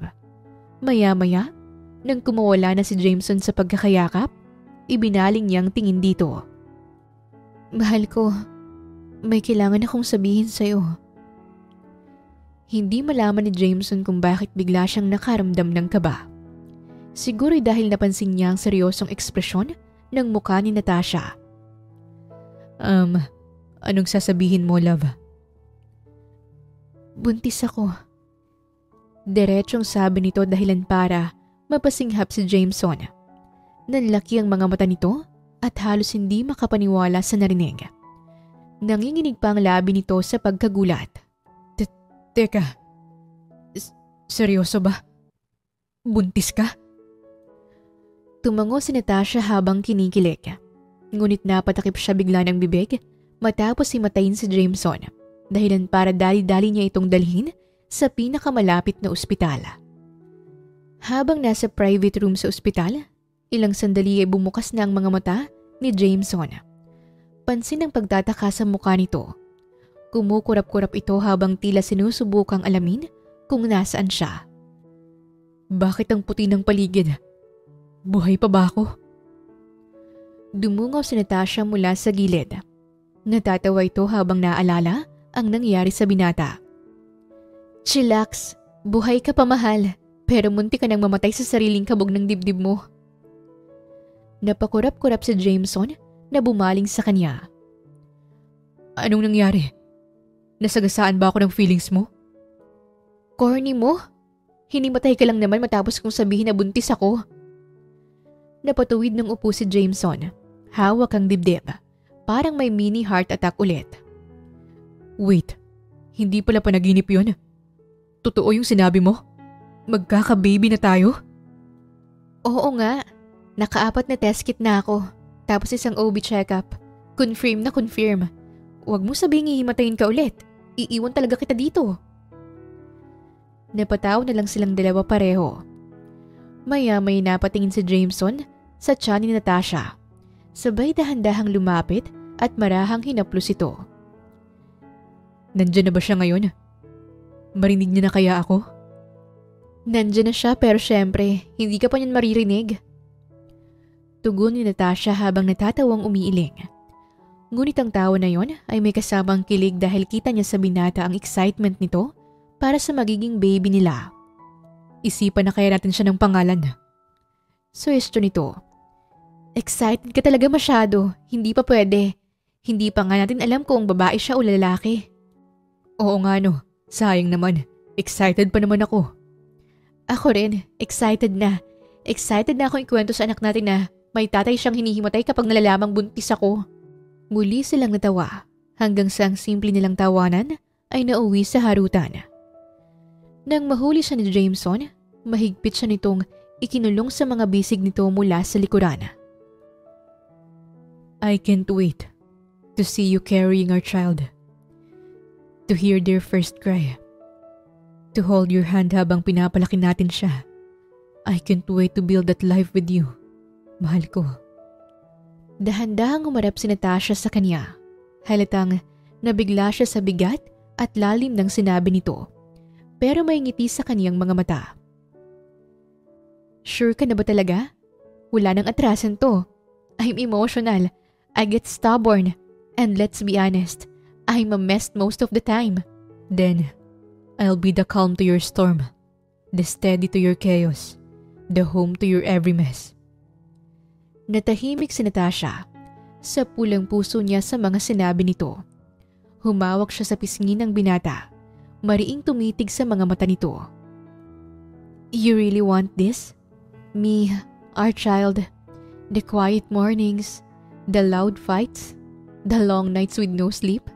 Maya-maya, nang kumawala na si Jameson sa pagkakayakap, ibinaling niyang tingin dito. Mahal ko, may kailangan akong sabihin sa'yo. Hindi malaman ni Jameson kung bakit bigla siyang nakaramdam ng kaba. Siguro'y dahil napansin niya ang seryosong ekspresyon ng mukha ni Natasha. Anong sasabihin mo, love? Buntis ako. Diretsong sabi nito dahilan para mapasinghap si Jameson. Nanlaki ang mga mata nito at halos hindi makapaniwala sa narinig. Nanginginig pa ang labi nito sa pagkagulat. Teka, seryoso ba? Buntis ka? Tumango si Natasha habang kinikilig. Ngunit napatakip siya bigla ng bibig matapos himatayin si Jameson dahilan para dali-dali niya itong dalhin sa pinakamalapit na ospital. Habang nasa private room sa ospital, ilang sandali ay bumukas na ang mga mata ni Jameson. Pansin ang pagtataka sa mukha nito. Kumukurap-kurap ito habang tila sinusubukang alamin kung nasaan siya. Bakit ang puti ng paligid? Buhay pa ba ako? Dumungaw si Natasha mula sa gilid. Natatawa ito habang naalala ang nangyari sa binata. Chillax, buhay ka pa mahal, pero munti ka nang mamatay sa sariling kabog ng dibdib mo. Napakurap-kurap si Jameson na bumaling sa kanya. Anong nangyari? Nasagasaan ba ako ng feelings mo? Corny mo? Hinimatay ka lang naman matapos kong sabihin na buntis ako. Napatuwid ng upo si Jameson. Hawak ang dibdib. Parang may mini heart attack ulit. Wait, hindi pala panaginip yun. Totoo yung sinabi mo? Magkaka-baby na tayo? Oo nga. Naka-4 na test kit na ako. Tapos isang OB check-up. Confirm na confirm. Huwag mo sabihin hihimatayin ka ulit. Iiwan talaga kita dito. Napataw na lang silang dalawa pareho. Maya-may napatingin si Jameson sa tiyan ni Natasha. Sabay dahan-dahang lumapit at marahang hinaplos ito. Nandiyan na ba siya ngayon? Marinig niya na kaya ako? Nandiyan na siya pero syempre, hindi ka pa niyan maririnig. Tugon ni Natasha habang natatawang umiiling. Ngunit ang tawa na yon ay may kasamang kilig dahil kita niya sa binata ang excitement nito para sa magiging baby nila. Isipan na kaya natin siya ng pangalan. Suwestyo nito. Excited ka talaga masyado. Hindi pa pwede. Hindi pa nga natin alam kung babae siya o lalaki. Oo nga no. Sayang naman. Excited pa naman ako. Ako rin. Excited na. Excited na akong ikwento sa anak natin na may tatay siyang hinihimatay kapag nalalamang buntis ako. Muli silang natawa hanggang sa ang simple nilang tawanan ay nauwi sa harutan. Nang mahuli siya ni Jameson, mahigpit siya nitong ikinulong sa mga bisig nito mula sa likuran. I can't wait to see you carrying our child. To hear their first cry. To hold your hand habang pinapalaki natin siya. I can't wait to build that life with you. Mahal ko. Dahan-dahang umarap si Natasha sa kanya. Halatang nabigla siya sa bigat at lalim ng sinabi nito. Pero may ngiti sa kaniyang mga mata. Sure ka na ba talaga? Wala nang atrasan to. I'm emotional. I get stubborn. And let's be honest, I'm a mess most of the time. Then, I'll be the calm to your storm. The steady to your chaos. The home to your every mess. Natahimik si Natasha. Sa pulang puso niya sa mga sinabi nito. Humawak siya sa pisngi ng binata. Mariing tumitig sa mga mata nito. You really want this? Me, our child, the quiet mornings, the loud fights, the long nights with no sleep?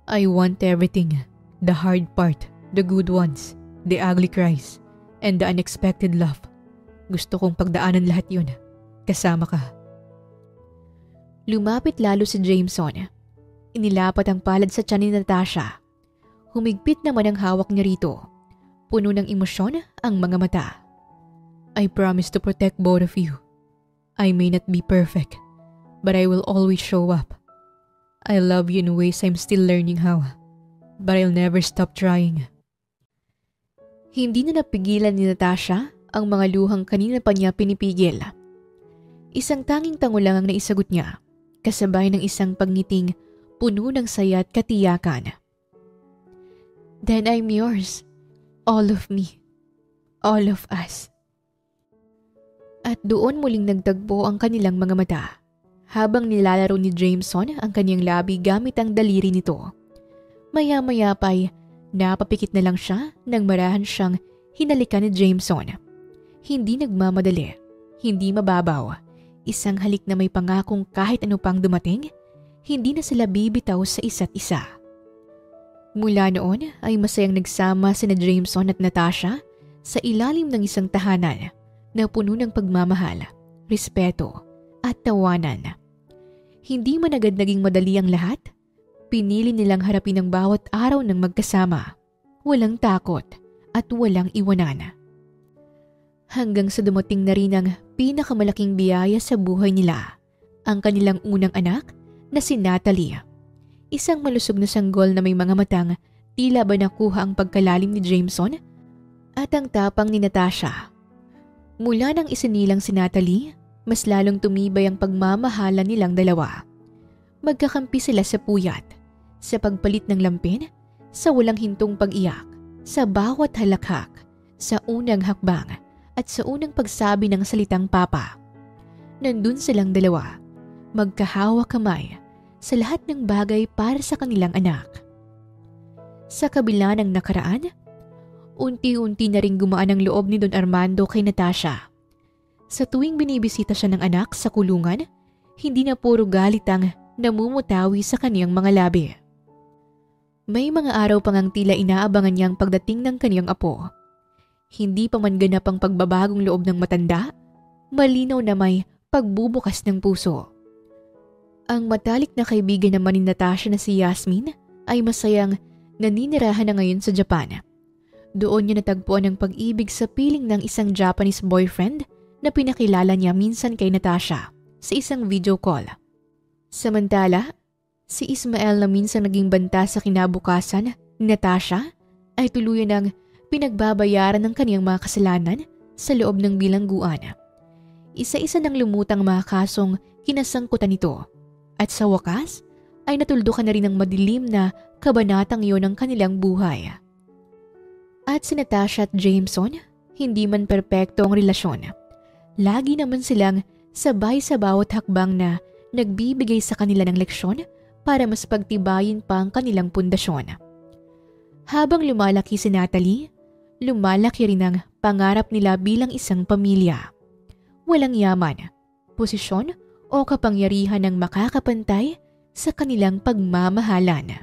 I want everything. The hard part, the good ones, the ugly cries, and the unexpected love. Gusto kong pagdaanan lahat yun. Kasama ka. Lumapit lalo si Jameson. Inilapat ang palad sa tiyan ni Natasha. Humigpit naman ang hawak niya rito. Puno ng emosyon ang mga mata. I promise to protect both of you. I may not be perfect, but I will always show up. I love you in ways I'm still learning how, but I'll never stop trying. Hindi na napigilan ni Natasha ang mga luhang kanina pa niya pinipigil. Isang tanging tango lang ang naisagot niya, kasabay ng isang pagngiting puno ng saya at katiyakan. Then I'm yours. All of me. All of us. At doon muling nagtagpo ang kanilang mga mata, habang nilalaro ni Jameson ang kanyang labi gamit ang daliri nito. Maya-maya pa'y napapikit na lang siya nang marahan siyang hinalikan ni Jameson. Hindi nagmamadali, hindi mababaw. Isang halik na may pangakong kahit ano pang dumating, hindi na sila bibitaw sa isa't isa. Mula noon ay masayang nagsama sina Jameson at Natasha sa ilalim ng isang tahanan na puno ng pagmamahal, respeto at tawanan. Hindi man agad naging madali ang lahat, pinili nilang harapin ang bawat araw ng magkasama, walang takot at walang iwanan. Hanggang sa dumating na rin ang pinakamalaking biyaya sa buhay nila, ang kanilang unang anak na si Natalie. Isang malusog na sanggol na may mga matang tila ba nakuha ang pagkalalim ni Jameson at ang tapang ni Natasha. Mula nang isinilang si Natalie, mas lalong tumibay ang pagmamahalan nilang dalawa. Magkakampi sila sa puyat, sa pagpalit ng lampin, sa walang hintong pag-iyak, sa bawat halakhak, sa unang hakbang, at sa unang pagsabi ng salitang papa. Nandun silang dalawa, magkahawak kamay, sa lahat ng bagay para sa kanilang anak. Sa kabila ng nakaraan, unti-unti na ring gumaan ang loob ni Don Armando kay Natasha. Sa tuwing binibisita siya ng anak sa kulungan, hindi na puro galit ang namumutawi sa kaniyang mga labi. May mga araw pang ang tila inaabangan niyang pagdating ng kaniyang apo. Hindi pa man ganap ang pagbabagong loob ng matanda, malinaw na may pagbubukas ng puso. Ang matalik na kaibigan naman ni Natasha na si Yasmin ay masayang naninirahan na ngayon sa Japan. Doon niya natagpuan ang pag-ibig sa piling ng isang Japanese boyfriend na pinakilala niya minsan kay Natasha sa isang video call. Samantala, si Ismael na minsan naging banta sa kinabukasan ni Natasha ay tuluyan ng pinagbabayaran ng kaniyang mga kasalanan sa loob ng bilangguan. Isa-isa nang lumutang mga kasong kinasangkutan nito at sa wakas ay natuldukan na rin ang madilim na kabanatang iyon ng kanilang buhay. At si Natasha at Jameson, hindi man perpekto ang relasyon. Lagi naman silang sabay sa bawat hakbang na nagbibigay sa kanila ng leksyon para mas pagtibayin pa ang kanilang pundasyon. Habang lumalaki si Natalie, lumalaki rin ang pangarap nila bilang isang pamilya. Walang yaman, posisyon o kapangyarihan ng makakapantay sa kanilang pagmamahalan.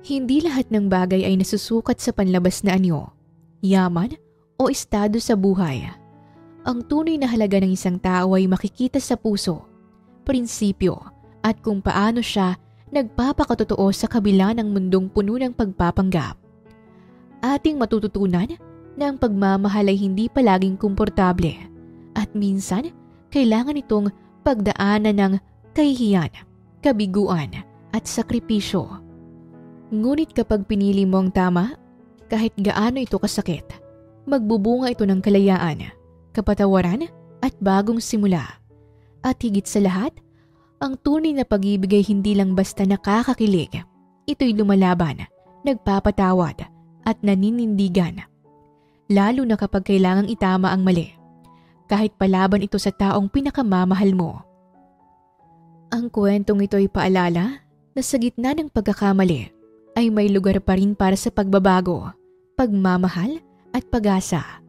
Hindi lahat ng bagay ay nasusukat sa panlabas na anyo, yaman o estado sa buhay. Ang tunay na halaga ng isang tao ay makikita sa puso, prinsipyo at kung paano siya nagpapakatotoo sa kabila ng mundong puno ng pagpapanggap. Ating matututunan na ang pagmamahal ay hindi palaging komportable at minsan kailangan itong pagdaanan ng kahihiyan, kabiguan at sakripisyo. Ngunit kapag pinili mo ang tama, kahit gaano ito kasakit, magbubunga ito ng kalayaan, kapatawaran at bagong simula. At higit sa lahat, ang tunay na pag-ibig ay hindi lang basta nakakakilig. Ito'y lumalaban, nagpapatawad at naninindigan. Lalo na kapag kailangang itama ang mali, kahit palaban ito sa taong pinakamamahal mo. Ang kwentong ito ay paalala na sa gitna ng pagkakamali ay may lugar pa rin para sa pagbabago, pagmamahal at pag-asa.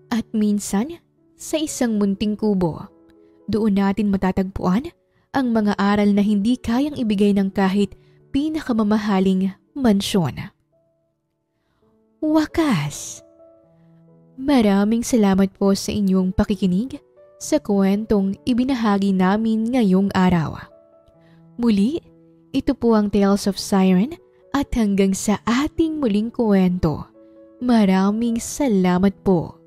At minsan, sa isang munting kubo, doon natin matatagpuan ang mga aral na hindi kayang ibigay ng kahit pinakamamahaling mansyon. Wakas! Maraming salamat po sa inyong pakikinig sa kwentong ibinahagi namin ngayong araw. Muli, ito po ang Tales of Siren at hanggang sa ating muling kwento. Maraming salamat po.